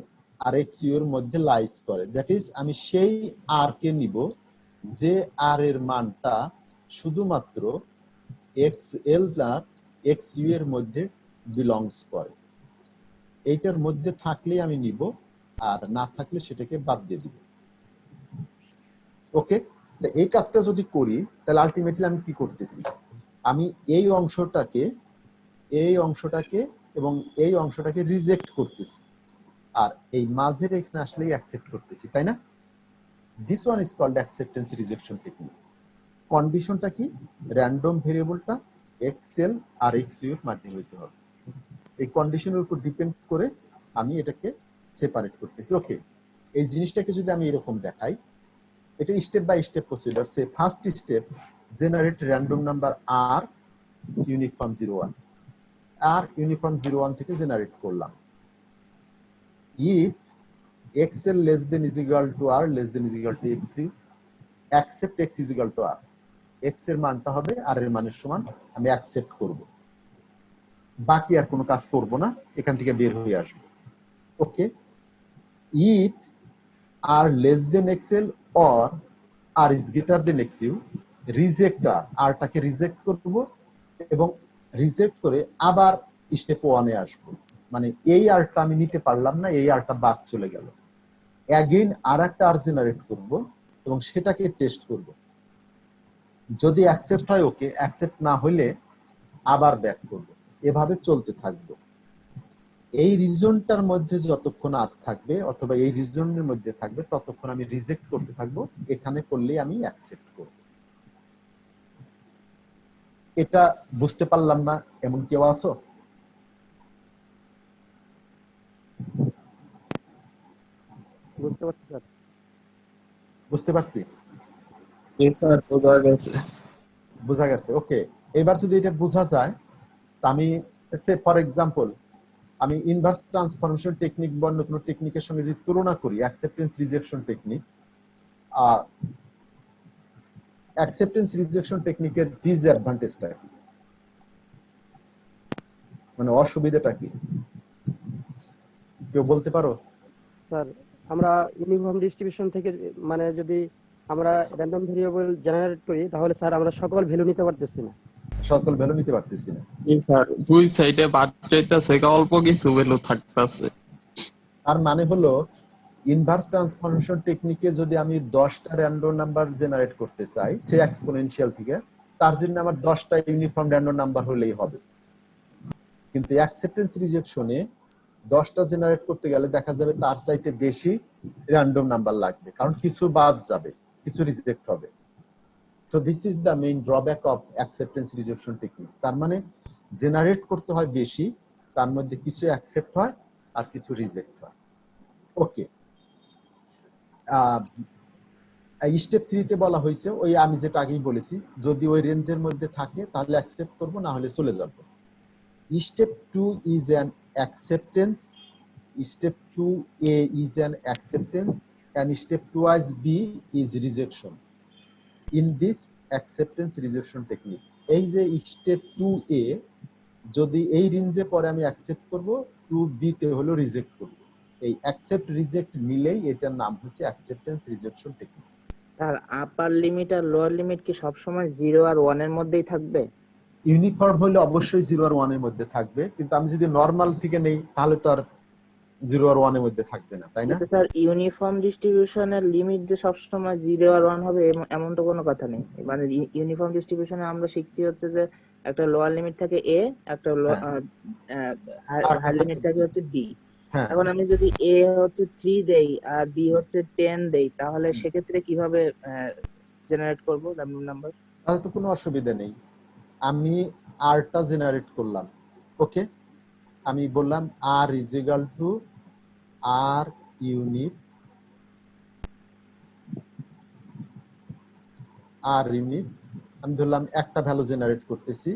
আর xu এর মধ্যে লাইজ করে, দ্যাট ইজ আমি সেই r কে নিব যে r এর মানটা শুধুমাত্র xl আর xu এর মধ্যে বিলংস করে। এইটার মধ্যে থাকলে আমি নিব, আর না থাকলে সেটাকে বাদ দিয়ে দিব। ওকে, এই কাজটা যদি করি তাহলে আলটিমেটলি আমি কি করতেছি? আমি এই অংশটাকে এবং এই অংশটাকে রিজেক্ট করতেছি, আর এই মাঝের এখানে আসলেই অ্যাকসেপ্ট করতেছি, তাই না? This one is called acceptance rejection technique. কন্ডিশনটা কি? র্যান্ডম ভেরিয়েবলটা xl আর xu এর মধ্যে হইতে হবে। এই কন্ডিশনের উপর ডিপেন্ড করে আমি এটাকে সেপারেট করতেছি। ওকে, এই জিনিসটাকে যদি আমি এরকম দেখাই, এটা step by step procedure. Say first step, generate random number r uniform 01, r uniform 01 থেকে জেনারেট করলাম। if xl less than is equal to r less than is equal to xu, accept x is equal to r, x এর মানটা হবে r এর মানের সমান, আমি accept করব, বাকি আর কোনো কাজ করব না, এখান থেকে বের হয়ে আসব। ওকে, if r less than xl or r is greater than xu, reject r টাকে রিজেক্ট করব এবং রিজেক্ট করে আবার স্টেপ 1 এ আসব, মানে এই আরটা আমি নিতে পারলাম না, এই আরটা বাদ চলে গেল। অ্যাগেইন আরেকটা আর জেনারেট করব এবং সেটাকে টেস্ট করব, যদি অ্যাকসেপ্ট হয় ওকে, অ্যাকসেপ্ট না হলে আবার ব্যাক করব, এভাবে চলতে থাকবো। এই রিজনটার মধ্যে যতক্ষণ আর থাকবে অথবা এই রিজনের মধ্যে থাকবে ততক্ষণ আমি রিজেক্ট করতে থাকবো, এখানে করলে আমি অ্যাকসেপ্ট করব। এটা বুঝতে পারলাম না এমন কেউ আছো? বুঝতে পারছি স্যার। বুঝতে পারছি, স্যার বোঝা গেছে। বোঝা গেছে। ওকে, এবার যদি এটা বোঝা যায়, তা আমি ফর এক্সাম্পল আমি ইনভার্স ট্রান্সফরমেশন টেকনিক বা অন্য কোনো টেকনিকের সঙ্গে যদি তুলনা করি, acceptance rejection technique, acceptance rejection টেকনিকের ডিসঅ্যাডভান্টেজটা কি, মানে অসুবিধাটা কি, কেউ বলতে পারো? স্যার, আমরা ইউনিফর্ম ডিস্ট্রিবিউশন থেকে মানে যদি আমরা র্যান্ডম ভেরিয়েবল জেনারেট করি তাহলে স্যার আমরা সকল ভ্যালু নিতে পারতেছি না। সকল ভ্যালু নিতে পারতেছি না। স্যার দুই সাইডে বাদ যাইতাছে, অল্প কিছু ভ্যালু থাকতাছে। আর মানে হলো ইনভার্স ট্রান্সফরমেশন টেকনিকে যদি আমি 10টা র্যান্ডম নাম্বার জেনারেট করতে চাই সে এক্সপোনেনশিয়াল থেকে, তার জন্য আমার 10টা ইউনিফর্ম র্যান্ডম নাম্বার হলেই হবে। কিন্তু অ্যাকসেপ্টেন্স রিজেকশনে 10টা জেনারেট করতে গেলে দেখা যাবে তার চাইতে বেশি র্যান্ডম নাম্বার লাগবে, কারণ কিছু বাদ যাবে, কিছু রিজেক্ট হবে। So this is the main drawback of acceptance rejection technique. তার মানে জেনারেট করতে হয় বেশি, তার মধ্যে কিছু অ্যাকসেপ্ট হয় আর কিছু রিজেক্ট হয়। ওকে, স্টেপ 3 তে বলা হয়েছে ওই আমি যেটা আগেই বলেছি, যদি ওই রেঞ্জের মধ্যে থাকে তাহলে অ্যাকসেপ্ট করব, না হলে চলে যাব। Step 2 is an acceptance, step 2a is an acceptance, and step 2b is rejection. In this acceptance rejection technique, এই যে স্টেপ 2a যদি এই রেঞ্জে পরে আমি অ্যাকসেপ্ট করব, 2b তে হলো রিজেক্ট করব, এই অ্যাকসেপ্ট রিজেক্ট মিলেই এটার নাম হচ্ছে acceptance rejection technique. Sir upper limit আর লোয়ার লিমিট কি সবসময় 0 আর 1 এর মধ্যেই থাকবে? ইউনিফর্ম হলে অবশ্যই 0 আর 1 এর মধ্যে থাকবে, কিন্তু আমি যদি নরমাল থেকে নেই তাহলে তো আর জিরো আর ওয়ানের মধ্যে থাকবে না, তাই না? কিন্তু স্যার ইউনিফর্ম ডিস্ট্রিবিউশনের লিমিট যে সবসময় 0 আর 1 হবে এমন তো কোনো কথা নেই। মানে ইউনিফর্ম ডিস্ট্রিবিউশনে আমরা শিখছি হচ্ছে যে একটা লোয়ার লিমিট থাকে a, একটা হ্যাঁ, আর হাই লিমিট থাকে হচ্ছে b। হ্যাঁ, এখন আমি যদি a হচ্ছে 3 দেই আর b হচ্ছে 10 দেই, তাহলে সেক্ষেত্রে কিভাবে জেনারেট করব র্যান্ডম নাম্বার? তাহলে তো কোনো অসুবিধা নেই। আমি আরটা জেনারেট করলাম, ওকে, আমি বললাম R is equal to R unit, R unit আমি ধরলাম একটা ভ্যালু জেনারেট করতেছি,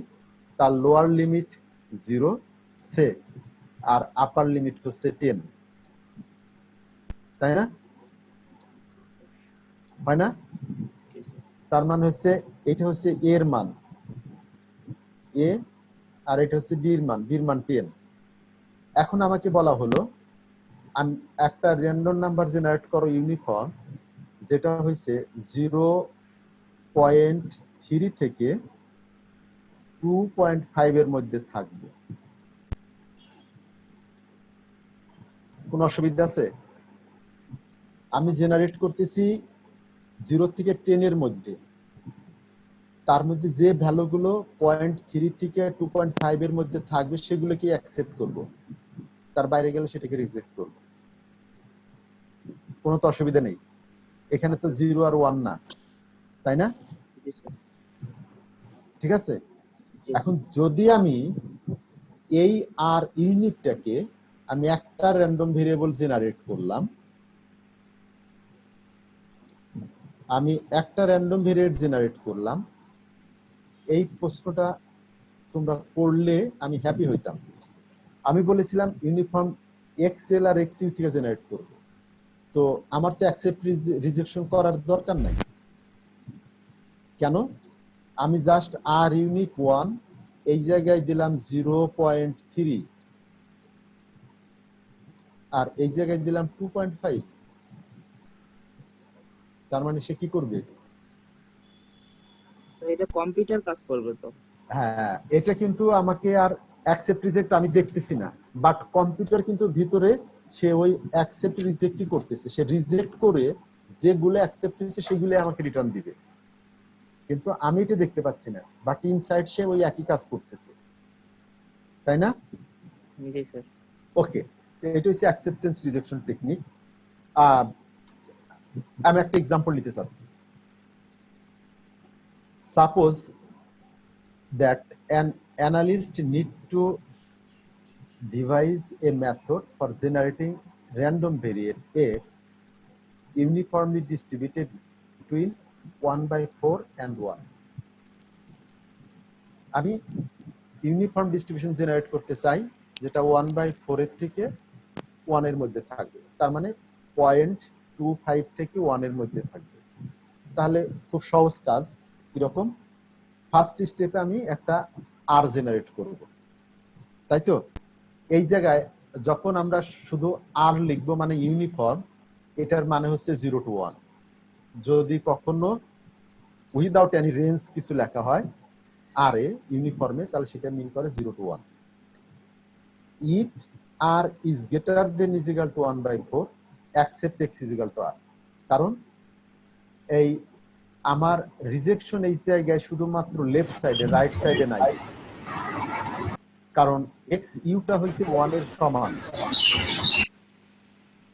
তার লোয়ার লিমিট 0 সে, আর আপার লিমিট হচ্ছে 10, তাই না? হয় না? তার মানে হচ্ছে এটা হচ্ছে a এর মান a, আর এটা হচ্ছে b এর মান, b এর মান 10। এখন আমাকে বলা হলো আমি একটা র্যান্ডম নাম্বার জেনারেট করো ইউনিফর্ম, যেটা হচ্ছে 0.3 থেকে 2.5 এর মধ্যে থাকবে। কোন অসুবিধা আছে? আমি জেনারেট করতেছি 0 থেকে 10 এর মধ্যে, তার মধ্যে যে ভ্যালুগুলো 0.3 থেকে 2.5 এর মধ্যে থাকবে সেগুলোকে অ্যাকসেপ্ট করব, তার বাইরে গেলে সেটাকে রিজেক্ট করব। কোনো তো অসুবিধা নেই, এখানে তো 0 আর 1 না, তাই না? জি স্যার। ঠিক আছে। জি। এখন যদি আমি এই আর ইউনিটটাকে আমি একটা র্যান্ডম ভেরিয়েবল জেনারেট করলাম, আমি একটা র্যান্ডম ভেরিয়েবল জেনারেট করলাম, এই প্রশ্নটা তোমরা করলে আমি হ্যাপি হইতাম। আমি বলেছিলাম ইউনিফর্ম এক্সএল আর এক্সইউ থেকে জেনারেট করব, তো আমার তো অ্যাকসেপ্ট রিজেকশন করার দরকার নাই। কেন? আমি জাস্ট আর ইউনিট 1 এই জায়গায় দিলাম 0.3 আর এই জায়গায় দিলাম 2.5, তার মানে সে কি করবে? তো এটা কম্পিউটার কাজ করবে তো? হ্যাঁ, এটা কিন্তু আমাকে আর অ্যাকসেপ্ট রিজেক্ট আমি দেখতেছি না, বাট কম্পিউটার কিন্তু ভিতরে সে ওই অ্যাকসেপ্ট রিজেক্টই করতেছে, সে রিজেক্ট করে যেগুলো অ্যাকসেপ্ট হয়েছে সেগুলো আমাকে রিটার্ন দিবে, কিন্তু আমি এটা দেখতে পাচ্ছি না, বাট ইনসাইড সে ওই একই কাজ করতেছে, তাই না? জি স্যার। ওকে, এটা হচ্ছে অ্যাকসেপ্টেন্স রিজেকশন টেকনিক। আমি একটা এক্সাম্পল নিতে চাচ্ছি। Suppose that an analyst need to devise a method for generating random variate x uniformly distributed between 1/4 and 1. আমি ইউনিফর্ম ডিস্ট্রিবিউশন জেনারেট করতে চাই যেটা 1/4 এর থেকে 1 এর মধ্যে থাকবে, তার মানে 0.25 থেকে 1 এর মধ্যে থাকবে। তাহলে খুব সহজ কাজ, কিরকম? ফার্স্ট স্টেপে আমি একটা আর জেনারেট করব, তাই তো? এই জায়গায় যখন আমরা শুধু আর লিখবো মানে ইউনিফর্ম, এটার মানে হচ্ছে 0 to 1। যদি কখনো উইদাউট এনি রেঞ্জ কিছু লেখা হয় আর এ ইউনিফর্মে, তাহলে সেটা মিন করে 0 to 1। If R is greater than is equal to 1/4 accept X is equal to R. কারণ এই আমার রিজেকশন এই জায়গায় শুধুমাত্র লেফট সাইডে, রাইট সাইডে নাই, কারণ এক্স ইউটা হইছে 1 এর সমান।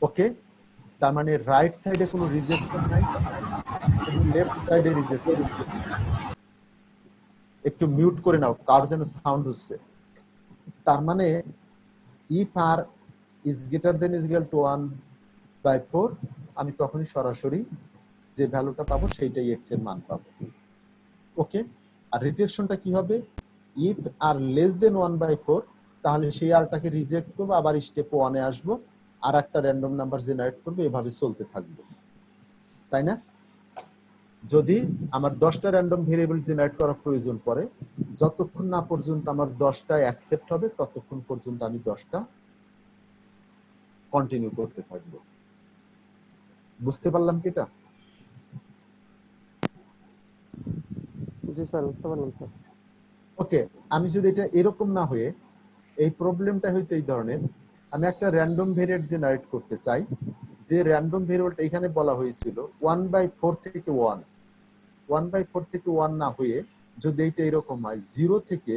ওকে, তার মানে রাইট সাইডে কোনো রিজেকশন নাই, শুধু লেফট সাইডে রিজেকশন। একটু মিউট করে নাও, কার যেন সাউন্ড হচ্ছে। তার মানে if R is greater than is equal to 1/4, আমি তখনই সরাসরি যে ভ্যালুটা পাবো সেইটাই এক্স এর মান পাবো। ওকে, আর রিজেকশনটা কি হবে? ইফ আর লেস দেন 1/4, তাহলে সেই আরটাকে রিজেক্ট করবো, আবার স্টেপ 1 এ আসবো, আর একটা র্যান্ডম নাম্বার জেনারেট করবো, এভাবে চলতে থাকবে, তাই না? যদি আমার 10টা র্যান্ডম ভেরিয়েবল জেনারেট করার প্রয়োজন পড়ে, যতক্ষণ না পর্যন্ত আমার 10টা অ্যাকসেপ্ট হবে ততক্ষণ পর্যন্ত আমি 10টা কন্টিনিউ করতে থাকবো। বুঝতে পারলাম কি এটা? জি স্যার, বুঝতে পারলাম স্যার। ওকে, আমি যদি এটা এরকম না হয়ে এই প্রবলেমটা হইতো এই ধরনের, আমি একটা র্যান্ডম ভেরিয়েট জেনারেট করতে চাই, যে র্যান্ডম ভেরিয়েবলটা এখানে বলা হয়েছিল 1/4 থেকে 1/4 থেকে 1 না হয়ে যদি এইটা এরকম হয় 0 থেকে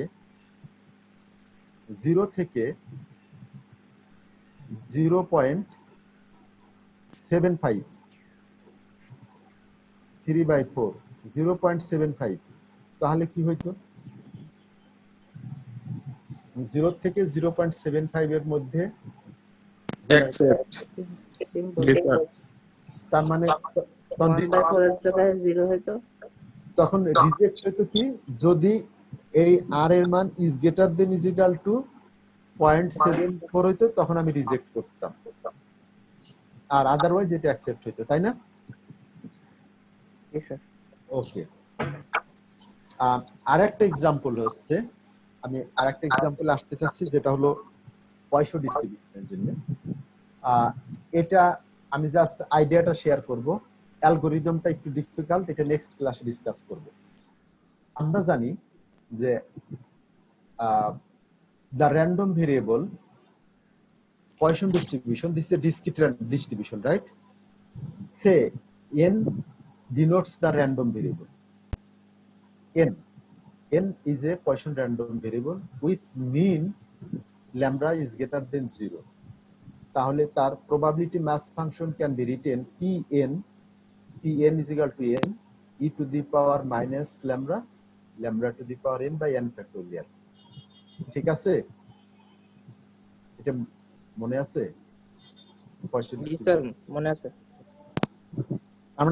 0.75 3/4 0.75, তাহলে কি হইতো? 0 থেকে 0.75 এর মধ্যে accept সিম্পল। জি স্যার তার মানে তখন 1/4 এর জায়গায় 0 হইতো। তখন রিজেক্ট হইতো কি, যদি এই আর এর মান is greater than is equal two 0.74 হইতো, তখন আমি রিজেক্ট করতাম, আর আদারওয়াইজ এটা অ্যাকসেপ্ট হইতো, তাই না? জি স্যার। ওকে, আরেকটা এক্সাম্পল হচ্ছে, আমি আরেকটা এক্সাম্পল আসতে চাচ্ছি, যেটা হলো পয়সা ডিস্ট্রিবিউশনের জন্য। এটা আমি জাস্ট আইডিয়াটা শেয়ার করব, অ্যালগরিদমটা একটু ডিফিকাল্ট, এটা নেক্সট ক্লাসে ডিসকাস করব। আমরা জানি যে the random variable Poisson distribution, this is a discrete distribution, right? Say n denotes the random variable. N is a Poisson random variable with mean lambda is greater than 0. তাহলে তার probability mass function can be written Pn is equal to n e to the power minus lambda to the power n by n factorial. ঠিক আছে? এটা মনে আছে? Poisson জি sir, distribution। মনে আছে।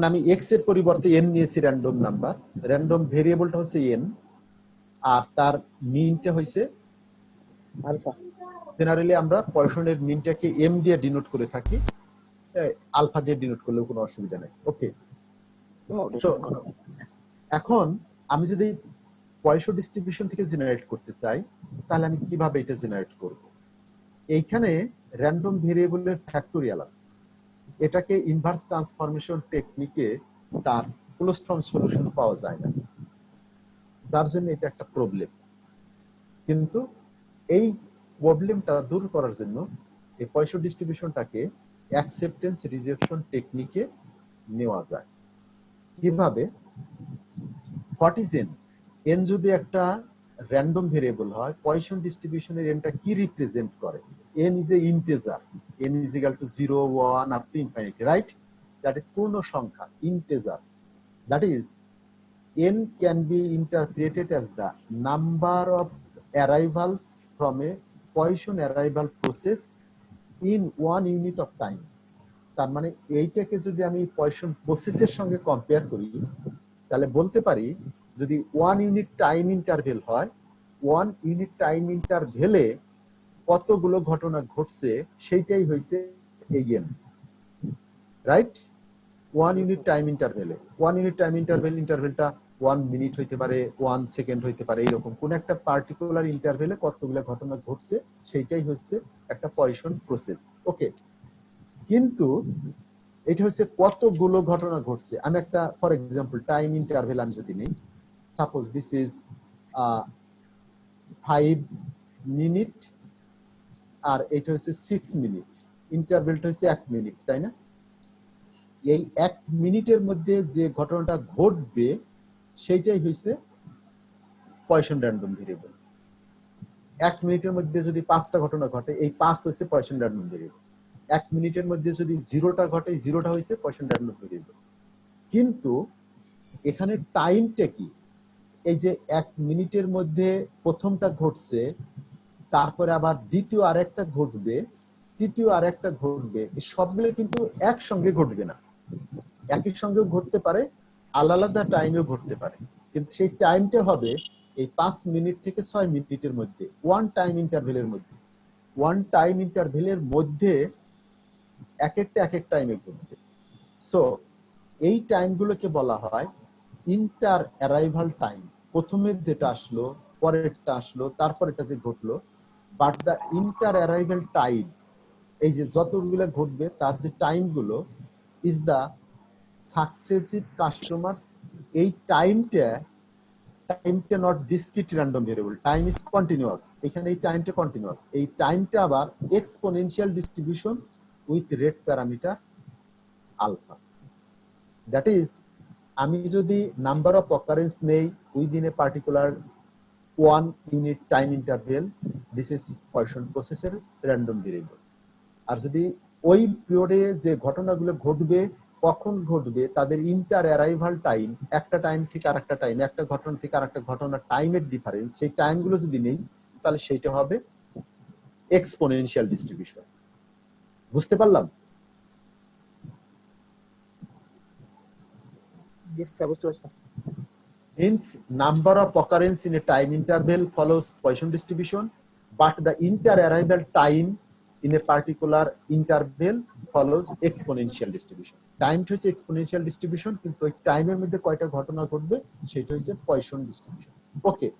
আমি x এর পরিবর্তে n নিয়েছি র্যান্ডম নাম্বার, র্যান্ডম ভেরিয়েবলটা হচ্ছে n, আর তার মিনটা হইছে আলফা। জেনারেলি আমরা পয়সনের মিনটাকে m দিয়ে ডিনোট করে থাকি, আলফা দিয়ে ডিনোট করলেও কোনো অসুবিধা নাই। ওকে, সো এখন আমি যদি পয়সন ডিস্ট্রিবিউশন থেকে জেনারেট করতে চাই, তাহলে আমি কিভাবে এটা জেনারেট করব? এইখানে র্যান্ডম ভেরিয়েবলের ফ্যাক্টোরিয়াল আছে, এটাকে ইনভার্স ট্রান্সফরমেশন টেকনিকে তার ক্লোজড ফর্ম সলিউশন পাওয়া যায় না, যার জন্য এটা একটা প্রবলেম। কিন্তু এই প্রবলেমটা দূর করার জন্য এই পয়সন ডিস্ট্রিবিউশনটাকে অ্যাকসেপ্টেন্স রিজেকশন টেকনিকে নেওয়া যায়। কিভাবে? What is an? এন যদি একটা র্যান্ডম ভেরিয়েবল হয়, পয়সন ডিস্ট্রিবিউশনের এনটা কি রিপ্রেজেন্ট করে? n is a integer, n is equal to 0 1 up to infinity, right? That is পূর্ণ সংখ্যা, integer. That is, n can be interpreted as the number of arrivals from a Poisson arrival process in 1 unit of time. তার মানে এইটাকে যদি আমি poison প্রসেসের সঙ্গে compare করি, তাহলে বলতে পারি যদি 1 ইউনিট টাইম ইন্টারভেল হয়, 1 ইউনিট টাইম ইন্টারভেলে কতগুলো ঘটনা ঘটছে সেইটাই হইছে এই এন, রাইট? 1 ইউনিট টাইম ইন্টারভেলে, 1 ইউনিট টাইম ইন্টারভেলটা 1 মিনিট হইতে পারে, 1 সেকেন্ড হইতে পারে, এরকম কোন একটা পার্টিকুলার ইন্টারভেলে কতগুলো ঘটনা ঘটছে সেইটাই হচ্ছে একটা পয়সন প্রসেস। ওকে, কিন্তু এটা হচ্ছে কতগুলো ঘটনা ঘটছে। আমি একটা ফর এক্সাম্পল টাইম ইন্টারভেল আমি যদি নেই, সাপোজ দিস ইজ 5 মিনিট আর এটা হচ্ছে 6 মিনিট, ইন্টারভেলটা হচ্ছে 1 মিনিট, তাই না? এই 1 মিনিটের মধ্যে যে ঘটনাটা ঘটবে সেইটাই হচ্ছে পয়সন র্যান্ডম ভেরিয়েবল। 1 মিনিটের মধ্যে যদি 5টা ঘটনা ঘটে, এই 5 হচ্ছে পয়সন র্যান্ডম ভেরিয়েবল। 1 মিনিটের মধ্যে যদি 0টা ঘটে, 0টা হচ্ছে পয়সন র্যান্ডম ভেরিয়েবল। কিন্তু এখানে টাইমটা কি? এই যে 1 মিনিটের মধ্যে প্রথমটা ঘটছে, তারপরে আবার দ্বিতীয় আরেকটা ঘটবে, তৃতীয় আরেকটা ঘটবে, এই সবগুলো কিন্তু একসঙ্গে ঘটবে না, একই সঙ্গে ঘটতে পারে, আলাদা টাইমেও ঘটতে পারে, কিন্তু সেই টাইমটা হবে এই 5 মিনিট থেকে 6 মিনিটের মধ্যে, ওয়ান টাইম ইন্টারভেলের মধ্যে। ওয়ান টাইম ইন্টারভেলের মধ্যে এক এক টাইমে ঘটবে। সো এই টাইমগুলোকে বলা হয় ইন্টার অ্যারাইভাল টাইম। প্রথমে যেটা আসলো, পরেরটা আসলো, তারপর এটা যে ঘটলো, but the inter arrival time, এই যে যতগুলো ঘটবে তার যে টাইমগুলো ইজ দ্য সাকসেসিভ কাস্টমার। এই টাইমটা টাইমটা not discrete random variable, time is continuous. এখানে এই টাইমটা কন্টিনিউয়াস, এই টাইমটা আবার exponential distribution with rate parameter alpha. That is, আমি যদি নাম্বার অফ অকারেন্স নেই within a particular 1 unit time interval, this is Poisson প্রসেসের র্যান্ডম ভেরিয়েবল। আর যদি ওই পিরিয়ডে যে ঘটনাগুলো ঘটবে, কখন ঘটবে, তাদের ইন্টার অ্যারাইভাল টাইম, একটা টাইম থেকে আরেকটা টাইম, একটা ঘটনা থেকে আরেকটা ঘটনা টাইমের ডিফারেন্স, সেই টাইমগুলো যদি নেই তাহলে সেইটা হবে এক্সপোনেনশিয়াল ডিস্ট্রিবিউশন। বুঝতে পারলাম? জি স্যার, বুঝতে পারছি। Means number of occurrence in a time interval follows Poisson distribution, but the inter-arrival time in a particular interval follows exponential distribution. Time to হচ্ছে exponential distribution, কিন্তু ওই টাইমের মধ্যে কয়টা ঘটনা ঘটবে সেটা হচ্ছে Poisson distribution. Okay.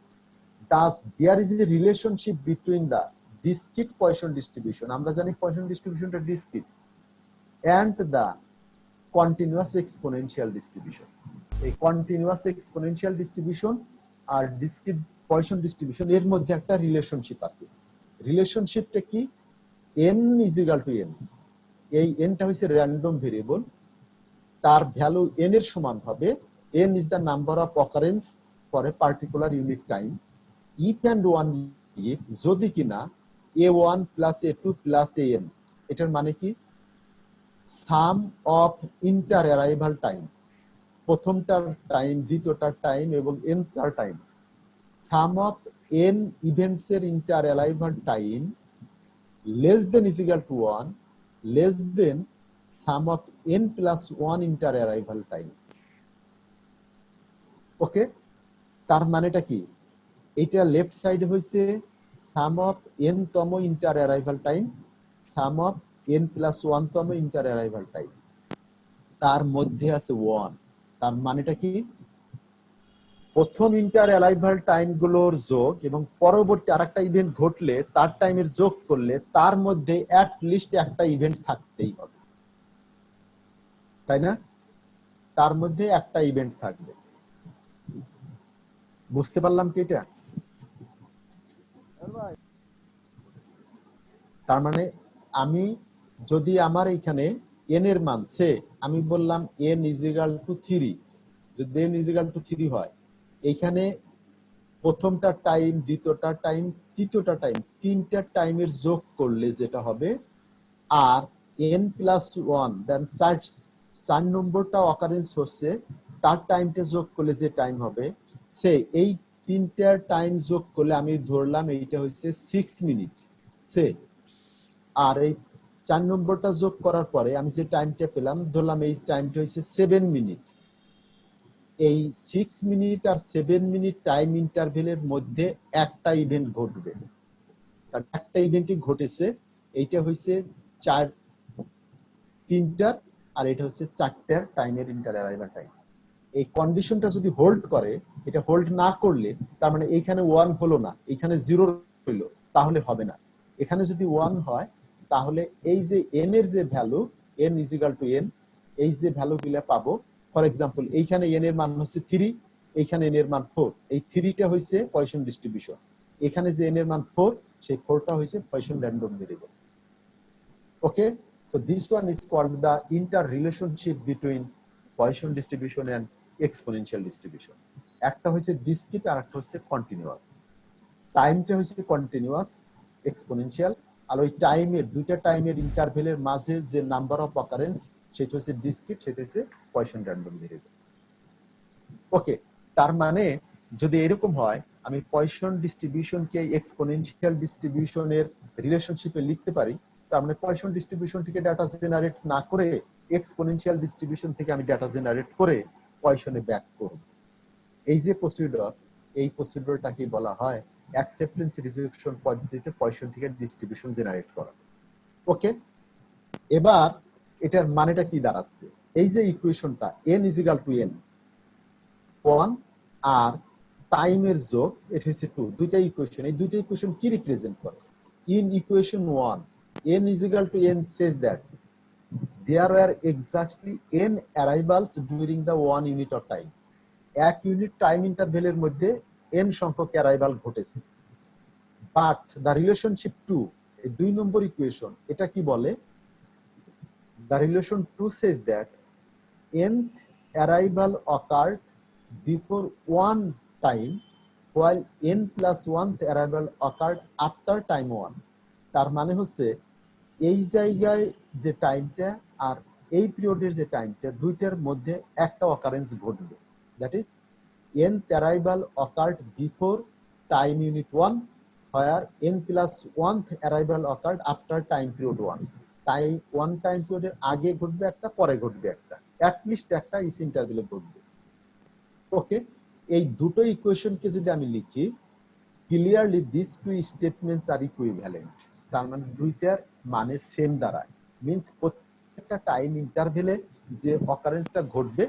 Thus, there is a relationship between the discrete Poisson distribution, আমরা জানি Poisson distributionটা discrete, and the continuous exponential distribution. এই কন্টিনিউয়াস এক্সপোনেনশিয়াল ডিস্ট্রিবিউশন আর ডিসক্রিট পয়সন ডিস্ট্রিবিউশন এর মধ্যে একটা রিলেশনশিপ আছে। রিলেশনশিপটা কি? n is equal two n। এই nটা হচ্ছে র্যান্ডম ভেরিয়েবল, তার ভ্যালু n এর সমান হবে n is the number of occurrence for a particular unit time if and one if, যদি কিনা a1 plus a2 plus an, এটার মানে কি? Sum of inter arrival time, প্রথমটার টাইম, দ্বিতীয়টার টাইম এবং nটার time, sum of n events এর inter arrival time less than is equal to 1, less than sum of n plus 1 inter arrival time. Okay, তার মানেটা কি? এটা লেফট সাইডে হইছে সাম অফ n তম inter arrival time, sum of n plus 1 তম inter arrival time, তার মধ্যে আছে 1। তার মানেটা কি? প্রথম ইন্টার অ্যারাইভাল টাইম গুলোর যোগ এবং পরবর্তী আরেকটা ইভেন্ট ঘটলে তার টাইমের যোগ করলে তার মধ্যে অ্যাট লিস্ট একটা ইভেন্ট থাকতেই হবে, তাই না? তার মধ্যে একটা ইভেন্ট থাকবে। বুঝতে পারলাম কি এটা? তার মানে আমি যদি আমার এখানে n এর মান সে আমি বললাম n ইজ ইকুয়াল টু 3, যদি n ইজ ইকুয়াল টু 3 হয়, এইখানে প্রথমটা টাইম, দ্বিতীয়টা টাইম, তৃতীয়টা টাইম, তিনটা টাইমের যোগ করলে যেটা হবে, আর n প্লাস 1 দেন 4 নম্বরটা অকারেন্স হচ্ছে, তার টাইমটা যোগ করলে যে টাইম হবে, সে এই তিনটা টাইম যোগ করলে আমি ধরলাম এইটা হচ্ছে 6 মিনিট সে, আর এই 4 নম্বরটা যোগ করার পরে আমি যে টাইমটা পেলাম ধরলাম এই টাইমটা হচ্ছে 7 মিনিট। এই 6 মিনিট আর 7 মিনিট টাইম ইন্টারভেলের মধ্যে একটা ইভেন্ট ঘটবে, কারণ একটা ইভেন্টই ঘটেছে, এইটা হচ্ছে 3টার আর এটা হচ্ছে 4টার টাইমের ইন্টার অ্যারাইভাল টাইম। এই কন্ডিশনটা যদি হোল্ড করে, এটা হোল্ড না করলে তার মানে এইখানে 1 হলো না, এখানে 0 হইলো, তাহলে হবে না। এখানে যদি 1 হয় তাহলে এই যে n এর যে value n is equal two n, এই যে ভ্যালুগুলো পাবো, ফর এক্সাম্পল এইখানে n এর মান হচ্ছে 3, এইখানে n এর মান 4, এই 3টা হইছে পয়সন ডিস্ট্রিবিউশন, এখানে যে n এর মান 4, সেই 4টা হইছে poison random variable. Okay, so this one is called the interrelationship between Poisson distribution and exponential distribution. একটা হইছে ডিসক্রিট আর একটা হচ্ছে কন্টিনিউয়াস। টাইমটা হচ্ছে কন্টিনিউয়াস এক্সপোনেনশিয়াল, আর ওই টাইমের দুইটা টাইমের ইন্টারভেলের মাঝে যে নাম্বার অফ অকারেন্স সেটা হচ্ছে ডিসক্রিট, সেটা হচ্ছে পয়সন র্যান্ডম ভেরিয়েবল। ওকে, তার মানে যদি এরকম হয় আমি পয়সন ডিস্ট্রিবিউশনকে এক্সপোনেনশিয়াল ডিস্ট্রিবিউশনের রিলেশনশিপে লিখতে পারি, তার মানে পয়সন ডিস্ট্রিবিউশন থেকে ডাটা জেনারেট না করে এক্সপোনেনশিয়াল ডিস্ট্রিবিউশন থেকে আমি ডাটা জেনারেট করে পয়সনে ব্যাক করব। এই যে প্রসিডিউর, এই প্রসিডিউরটাকে বলা হয় অ্যাকসেপ্টেন্স রিজেকশন পদ্ধতিতে পয়সন থেকে ডিস্ট্রিবিউশন জেনারেট করা। ওকে, এবার এটার মানেটা কি দাঁড়াচ্ছে? এই যে ইকুয়েশনটা n is equal two n 1 আর টাইমের যোগ এটা হচ্ছে 2, দুইটা ইকুয়েশন, এই দুইটা ইকুয়েশন কি রিপ্রেজেন্ট করে? In equation 1 n is equal to n says that there were exactly n arrivals during the 1 unit of time. এক ইউনিট টাইম ইন্টারভেলের মধ্যে n সংখ্যক অ্যারাইভাল ঘটেছে। বাট দ্য রিলেশনশিপ 2, এই 2 নম্বর ইকুয়েশন, এটা কি বলে? The relation 2 says that nth arrival occurred before one time while n plus 1th arrival occurred after time 1. তার মানে হচ্ছে এই জায়গায় যে টাইমটা আর এই পিরিয়ডের যে টাইমটা, দুইটার মধ্যে একটা অকারেন্স ঘটবে। That is nth arrival occurred before time unit 1 where n plus 1th arrival occurred after time period 1. তাই 1 টাইম পিরিয়ডের আগে ঘটবে একটা, পরে ঘটবে একটা, অ্যাট লিস্ট একটা ইস ইন্টারভেলে ঘটবে। ওকে, এই দুটো ইকুয়েশনকে যদি আমি লিখি, clearly this two statements are equivalent, তার মানে দুইটার মানে সেম দাঁড়ায়। মিন্স প্রত্যেকটা টাইম ইন্টারভেলে যে অকারেন্সটা ঘটবে,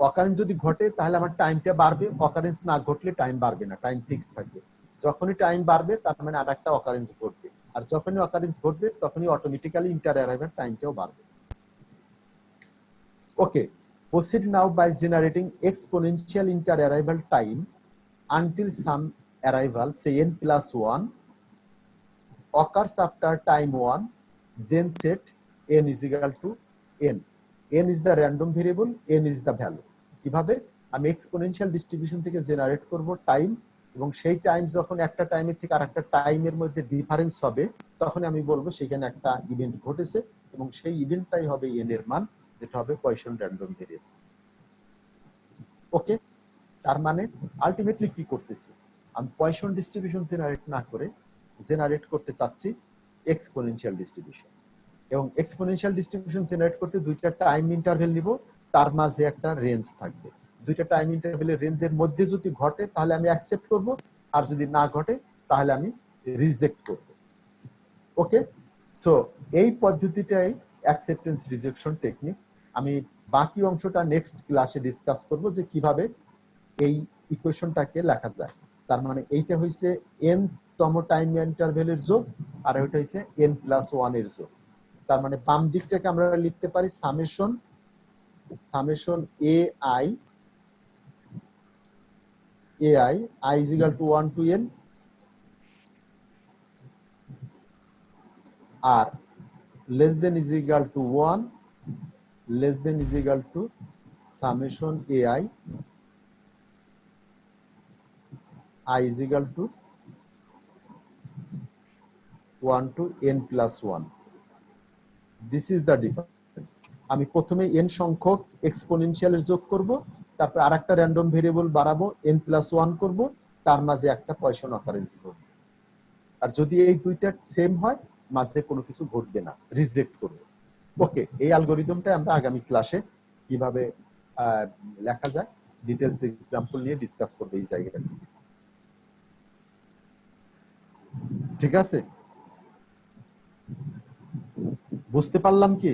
অকারেন্স যদি ঘটে তাহলে আমার টাইমটা বাড়বে, অকারেন্স না ঘটলে টাইম বাড়বে না, টাইম ফিক্স থাকবে। যখনই টাইম বাড়বে তার মানে আর একটা অকারেন্স ঘটবে, আর যখনই অকারেন্স ঘটবে তখনই অটোমেটিক্যালি ইন্টার অ্যারাইভাল টাইমটাও বাড়বে। ওকে, proceed now by generating exponential inter arrival time until some arrival, say n plus 1, occurs after time 1, then set n is equal to n. n is the random variable, n is the value. কিভাবে আমি exponential distribution থেকে generate করব time, এবং সেই time যখন একটা টাইমের থেকে আরেকটা টাইমের মধ্যে ডিফারেন্স হবে তখন আমি বলবো সেখানে একটা ইভেন্ট ঘটেছে, এবং সেই ইভেন্টটাই হবে n এর মান, যেটা হবে পয়সন র্যান্ডম ভেরিয়েবল। ওকে, তার মানে আলটিমেটলি কি করতেছি, আমি পয়সন ডিস্ট্রিবিউশন জেনারেট না করে জেনারেট করতে চাচ্ছি এক্সপোনেনশিয়াল ডিস্ট্রিবিউশন। এবং এক্সপোনেনশিয়াল ডিস্ট্রিবিউশন জেনারেট করতে দুইটা টাইম ইন্টারভেল নিব, তার মাঝে একটা রেঞ্জ থাকবে। দুইটা টাইম ইন্টারভেলের রেঞ্জের মধ্যে যদি ঘটে তাহলে আমি অ্যাকসেপ্ট করব, আর যদি না ঘটে তাহলে আমি রিজেক্ট করব। ওকে, সো এই পদ্ধতিটাই অ্যাকসেপ্টেন্স রিজেকশন টেকনিক। আমি বাকি অংশটা নেক্সট ক্লাসে ডিসকাস করব যে কিভাবে এই ইকুয়েশনটাকে লেখা যায়। তার মানে এইটা হইছে n তম টাইম ইন্টারভেলের যোগ, আর ওইটা হইছে n প্লাস 1 এর যোগ। তার মানে বাম দিকটাকে আমরা লিখতে পারি summation ai i is equal to 1 to n, আর less than is equal to 1 less than is equal to summation ai I is equal to 1 to n plus 1. This is the difference. আমি প্রথমে n সংখ্যক এক্সপোনেনশিয়ালের যোগ করব, তারপর আরেকটা random variable বাড়াবো, n plus 1 করব, তার মাঝে একটা পয়সন অকারেন্স ঘটবে। আর যদি এই দুইটা সেম হয়, মাঝে কোনো কিছু ঘটবে না, রিজেক্ট করব। ওকে, এই অ্যালগরিদমটা আমরা আগামী ক্লাসে কিভাবে লেখা যায় ডিটেইলস এক্সাম্পল নিয়ে ডিসকাস করব এই জায়গায়। ঠিক আছে, বুঝতে পারলাম কি?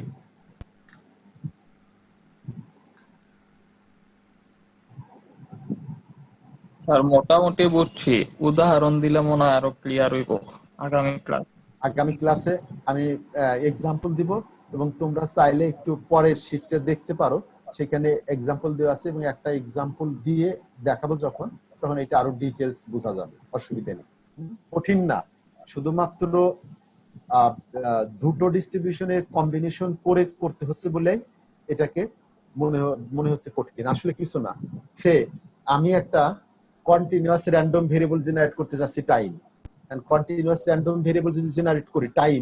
স্যার মোটামুটি বুঝছি, উদাহরণ দিলে মনে হয় আরো ক্লিয়ার হইব আগামী ক্লাস। আগামী ক্লাসে আমি এক্সাম্পল দিব, এবং তোমরা চাইলে একটু পরের শীটটা দেখতে পারো, সেখানে এক্সাম্পল দেওয়া আছে, এবং একটা এক্সাম্পল দিয়ে দেখাবো যখন, তখন এটা আরো ডিটেইলস বোঝা যাবে, অসুবিধা নেই, কঠিন না। শুধুমাত্র দুটো ডিস্ট্রিবিউশনের কম্বিনেশন করে করতে হচ্ছে বলে এটাকে মনে হচ্ছে কঠিন, আসলে কিছু না। সে আমি একটা কন্টিনিউয়াস র্যান্ডম ভেরিয়েবল জেনারেট করতে যাচ্ছি time, and continuous random variable যদি জেনারেট করি টাইম,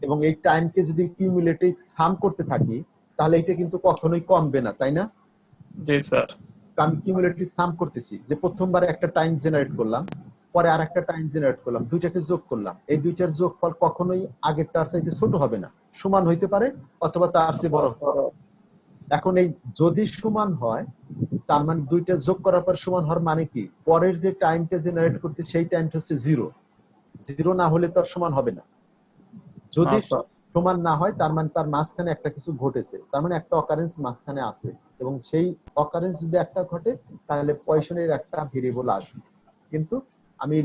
এবং এই টাইমকে যদি কিউমুলেটিভ সাম করতে থাকি, তাহলে এটা কিন্তু কখনোই কমবে না, তাই না? জি স্যার। আমি কিউমুলেটিভ সাম করতেছি, যে প্রথমবার একটা টাইম জেনারেট করলাম, পরে আর একটা টাইম জেনারেট করলাম, দুইটাকে যোগ করলাম, এই দুইটার যোগফল কখনোই আগেরটার চাইতে ছোট হবে না, সমান হইতে পারে অথবা তার চেয়ে বড়। এখন এই যদি সমান হয়, তার মানে দুইটা যোগ করার পর সমান হওয়ার মানে কি, পরের যে টাইমটা জেনারেট করতে সেই টাইমটা হচ্ছে জিরো, জিরো না হলে তো সমান হবে না। যদি সমান না হয় তার মানে তার মাঝখানে একটা কিছু ঘটেছে, তার মানে একটা অকারেন্স মাঝখানে আছে, এবং সেই অকারেন্স যদি একটা ঘটে তাহলে পয়সনের একটা ভেরিয়েবল আসবে, কিন্তু আমি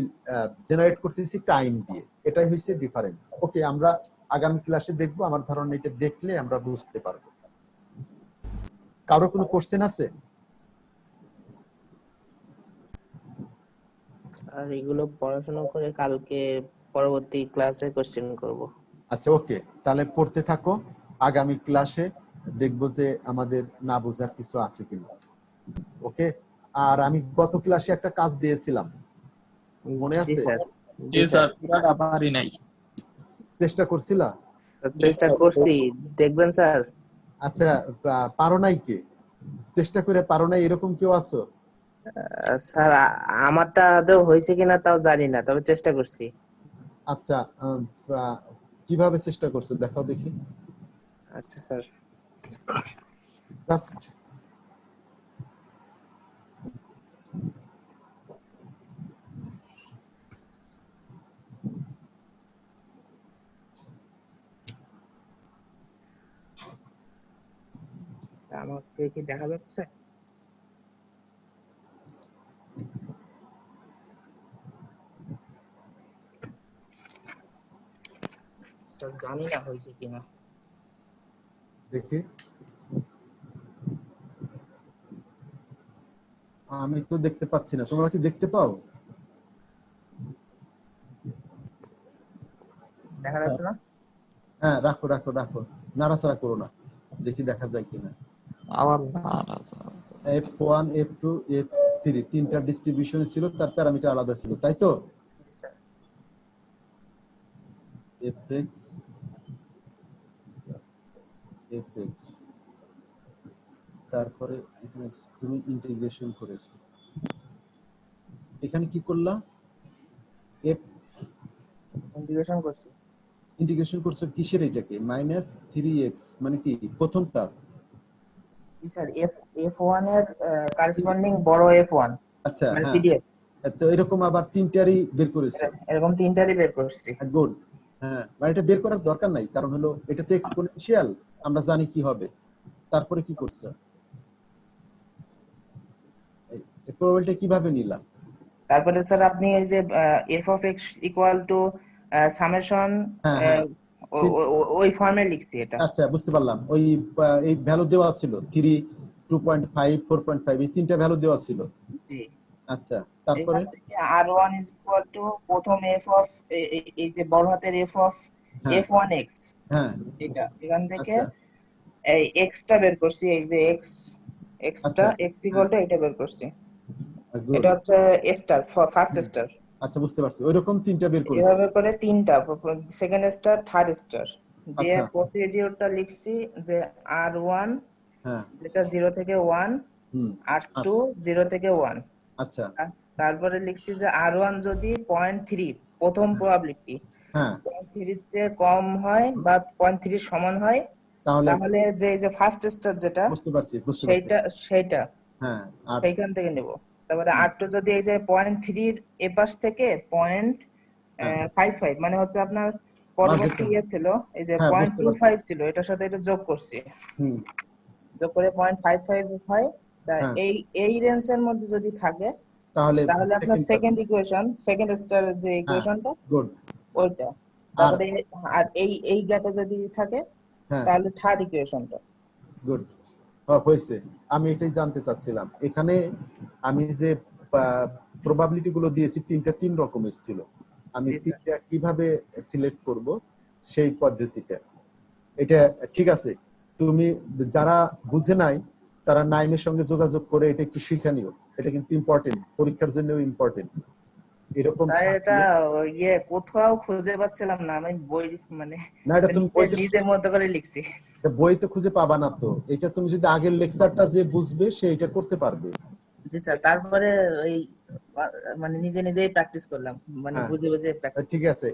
জেনারেট করতেছি টাইম দিয়ে, এটাই হচ্ছে ডিফারেন্স। ওকে, আমরা আগামী ক্লাসে দেখবো, আমার ধারণা এটা দেখলে আমরা বুঝতে পারবো। কারো কোনো কোশ্চেন আছে? আর এগুলো পড়াশোনা করে কালকে পরবর্তী ক্লাসে কোশ্চেন করব। আচ্ছা, ওকে, তাহলে পড়তে থাকো। আগামী ক্লাসে দেখবো যে আমাদের না বোঝার কিছু আছে কিনা। ওকে। আর আমি গত ক্লাসে একটা কাজ দিয়েছিলাম, মনে জি আছে? স্যার। জি স্যার, পুরাটা পারি নাই। চেষ্টা করছিলা? জি চেষ্টা স্যার। করছি, দেখবেন স্যার। আচ্ছা, পারো নাই কে? চেষ্টা করে পারো নাই এরকম কেউ আছো? স্যার আমারটা আদৌ হয়েছে কিনা তাও জানি না, তবে চেষ্টা করছি। আচ্ছা, আহ, কিভাবে চেষ্টা করছো দেখাও দেখি। আচ্ছা স্যার। জাস্ট আমাকে কি দেখা যাচ্ছে? স্যার জানি না হয়েছে কিনা। দেখি। আমি তো দেখতে পাচ্ছি না, তোমরা কি দেখতে পাও? দেখা স্যার, যাচ্ছে না? হ্যাঁ, রাখো রাখো রাখো, নাড়াচাড়া করো না, দেখি দেখা যায় কিনা। আবার না স্যার। F1 F2 F3 তিনটা ডিস্ট্রিবিউশন ছিল, তার প্যারামিটার আলাদা ছিল, তাই তো? স্যার fx fx, তারপরে এখানে তুমি ইন্টিগ্রেশন করেছো, এখানে কি করলা? f ইন্টিগ্রেশন করছি। ইন্টিগ্রেশন করছো কিসের? এটাকে -3x মানে কি প্রথমটা? জি স্যার, F1 এর করেসপন্ডিং বড় F1 আচ্ছা, মানে হ্যাঁ, পিডিএফ, তো এরকম আবার তিনটারই বের করেছো। এরকম তিনটারই বের করছি। গুড। হ্যাঁ, মানে এটা বের করার দরকার নাই, কারণ হলো এটা তো এক্সপোনেনশিয়াল, আমরা জানি কি হবে। তারপরে কি করছো? এই প্রবাবিলিটি কিভাবে নিলা? তারপরে স্যার আপনি এই যে f of x equal to summation, হ্যাঁ হ্যাঁ, ওই ফর্মে লিখছি এটা। আচ্ছা, বুঝতে পারলাম। ওই এই ভ্যালু দেওয়া ছিল 3, 2.5, 4.5, এই তিনটা ভ্যালু দেওয়া ছিল। জি। আচ্ছা, তারপরে? এখান থেকে r1 ইজ ইকুয়াল টু প্রথম f অফ এই যে বড় হাতের f অফ হ্যাঁ f1x, হ্যাঁ, এটা এখান থেকে আচ্ছা, এই x টা বের করছি, এই যে x টা আচ্ছা, x ইকুয়াল টু এটা বের করছি। গুড। এটা হচ্ছে স্টার, ফার্স্ট স্টার। আচ্ছা, বুঝতে পারছি, ওইরকম তিনটা বের করেছি। এভাবে করে তিনটা, সেকেন্ড স্টার, থার্ড স্টার দিয়ে আচ্ছা, প্রসিডিউরটা লিখছি যে r1 হ্যাঁ, যেটা 0 থেকে 1, হুম, r2 0 থেকে 1। আচ্ছা, তারপরে লিখছি যে r1 যদি 0.3 প্রথম প্রবাবিলিটি হ্যাঁ, 0.3 এর কম হয় বা 0.3 এর সমান হয়, তাহলে তাহলে যে ফার্স্ট স্টার যেটা বুঝতে পারছি, বুঝতে পারছি। সেইটা হ্যাঁ, আর সেইখান থেকে নেব। তারপরে r2 যদি এই যে 0.3 এর এপাশ থেকে হ্যাঁ, 0.55 মানে হচ্ছে আপনার মাঝেরটা, পরবর্তী ইয়ে ছিল এই যে হ্যাঁ, বুঝতে পারছি। 0.25 ছিল, এটার সাথে এটা যোগ করছি, হুম, যোগ করে 0.55 হয়। তা হ্যাঁ, এই রেঞ্জের মধ্যে যদি থাকে তাহলে তাহলে আপনার সেকেন্ডটা। সেকেন্ড ইকুয়েশন, সেকেন্ড স্টার যে হ্যাঁ, ইকুয়েশনটা গুড। ওইটা। আর তারপরে আর এই গ্যাপে যদি থাকে হ্যাঁ, তাহলে থার্ড ইকুয়েশনটা। গুড, হয়েছে। আমি এটাই জানতে চাচ্ছিলাম, এখানে আমি যে প্রবাবিলিটি গুলো দিয়েছি তিনটা তিন রকমের ছিল, আমি জি স্যার। তিনটা কিভাবে সিলেক্ট করব সেই পদ্ধতিটা। এটা ঠিক আছে, তুমি যারা বুঝে নাই তারা নাইমের সঙ্গে যোগাযোগ করে এটা একটু শিখে নিও, এটা কিন্তু ইম্পর্টেন্ট, পরীক্ষার জন্য ইম্পর্টেন্ট। এরকম তাই এটা থাকলে ইয়ে কোথাও খুঁজে পাচ্ছিলাম না, আমি বই মানে না, এটা তুমি বইতে, নিজের মতো করে লিখছি। বইতে খুঁজে পাবা না তো, এটা তুমি যদি আগের লেকচারটা যে বুঝবে সে এটা করতে পারবে। জি স্যার, তারপরে ওই আহ, মানে নিজে নিজেই প্র্যাকটিস করলাম, মানে হ্যাঁ, বুঝে বুঝে প্র্যাকটিস। ঠিক আছে,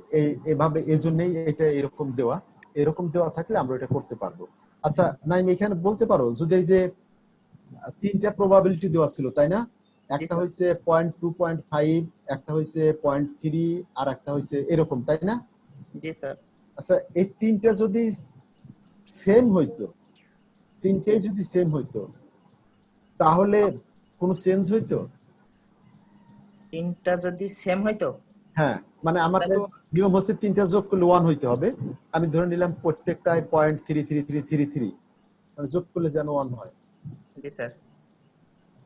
এভাবে এজন্যই এটা এরকম দেওয়া, এরকম দেওয়া থাকলে আমরা এটা করতে পারবো। আচ্ছা নাইম, এখানে বলতে পারো যদি এই যে তিনটা প্রবাবিলিটি দেওয়া ছিল তাই না? জি একটা স্যার। হয়েছে 0.2.5, একটা হয়েছে 0.3, আর একটা হয়েছে এরকম, তাই না? জি স্যার। আচ্ছা, এই তিনটা যদি সেম হইতো, জি, তিনটেই যদি সেম হইতো তাহলে কোনো চেঞ্জ হইতো? তিনটা যদি সেম হইতো হ্যাঁ, মানে আমার তাহলে। তো নিয়ম হচ্ছে তিনটা যোগ করলে 1 হইতে হবে। আমি ধরে নিলাম প্রত্যেকটায় 0.33333, মানে যোগ করলে যেন 1 হয়, জি স্যার।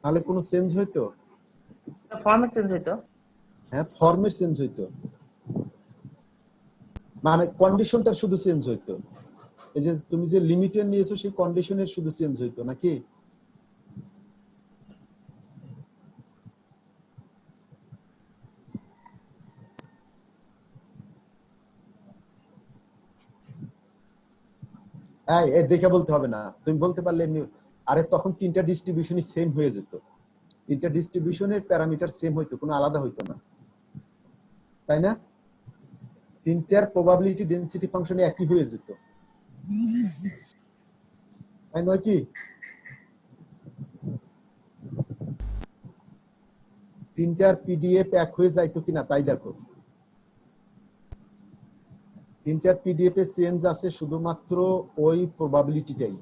তাহলে কোনো চেঞ্জ হইতো? ফরম্যাট চেঞ্জ হইতো। হ্যাঁ, ফর্মের চেঞ্জ হইতো, মানে কন্ডিশনটা শুধু চেঞ্জ হইতো। এই যে তুমি যে লিমিটের নিয়েছো সেই কন্ডিশনের শুধু চেঞ্জ হইতো নাকি? এই দেখে বলতে হবে না, তুমি বলতে পারলে এমনি। আরে তখন তিনটা ডিস্ট্রিবিউশনই সেম হয়ে যেত, তিনটা ডিস্ট্রিবিউশনের প্যারামিটার সেম হইতো, কোনো আলাদা হইতো না, তাই না? তিনটার প্রবাবিলিটি ডেনসিটি ফাংশনে একই হয়ে যেত, তাই নয় কি? তিনটার পিডিএফ এক হয়ে যাইতো কিনা তাই দেখো। তিনটার পিডিএফ এ চেঞ্জ আছে শুধুমাত্র ওই প্রবাবিলিটিটাই।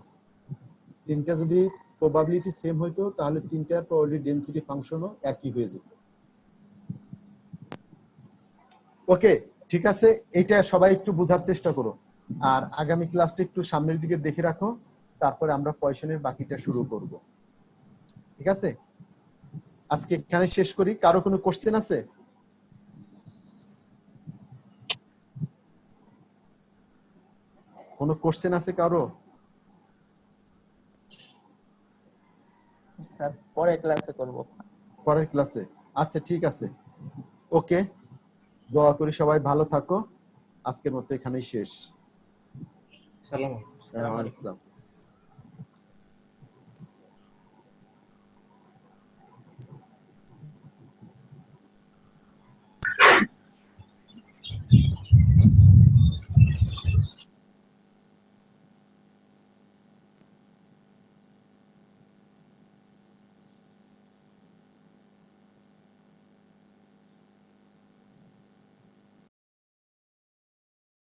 তিনটা যদি প্রবাবিলিটি সেম হইতো তাহলে তিনটার প্রবাবিলিটি ডেনসিটি ফাংশনও একই হয়ে যেত। ওকে, ঠিক আছে, এটা সবাই একটু বোঝার চেষ্টা করো। আর আগামী ক্লাসটা একটু সামনের দিকে দেখে রাখো, তারপরে আমরা পয়সনের বাকিটা শুরু করব। ঠিক আছে, আজকে এখানে শেষ করি। কারো কোনো কোশ্চেন আছে? কোনো কোশ্চেন আছে কারো? স্যার পরে ক্লাসে করব। পরের ক্লাসে? আচ্ছা ঠিক আছে, ওকে, দোয়া করি সবাই ভালো থাকো। আজকের মতো এখানেই শেষ। সালাম। আসসালামু আলাইকুম।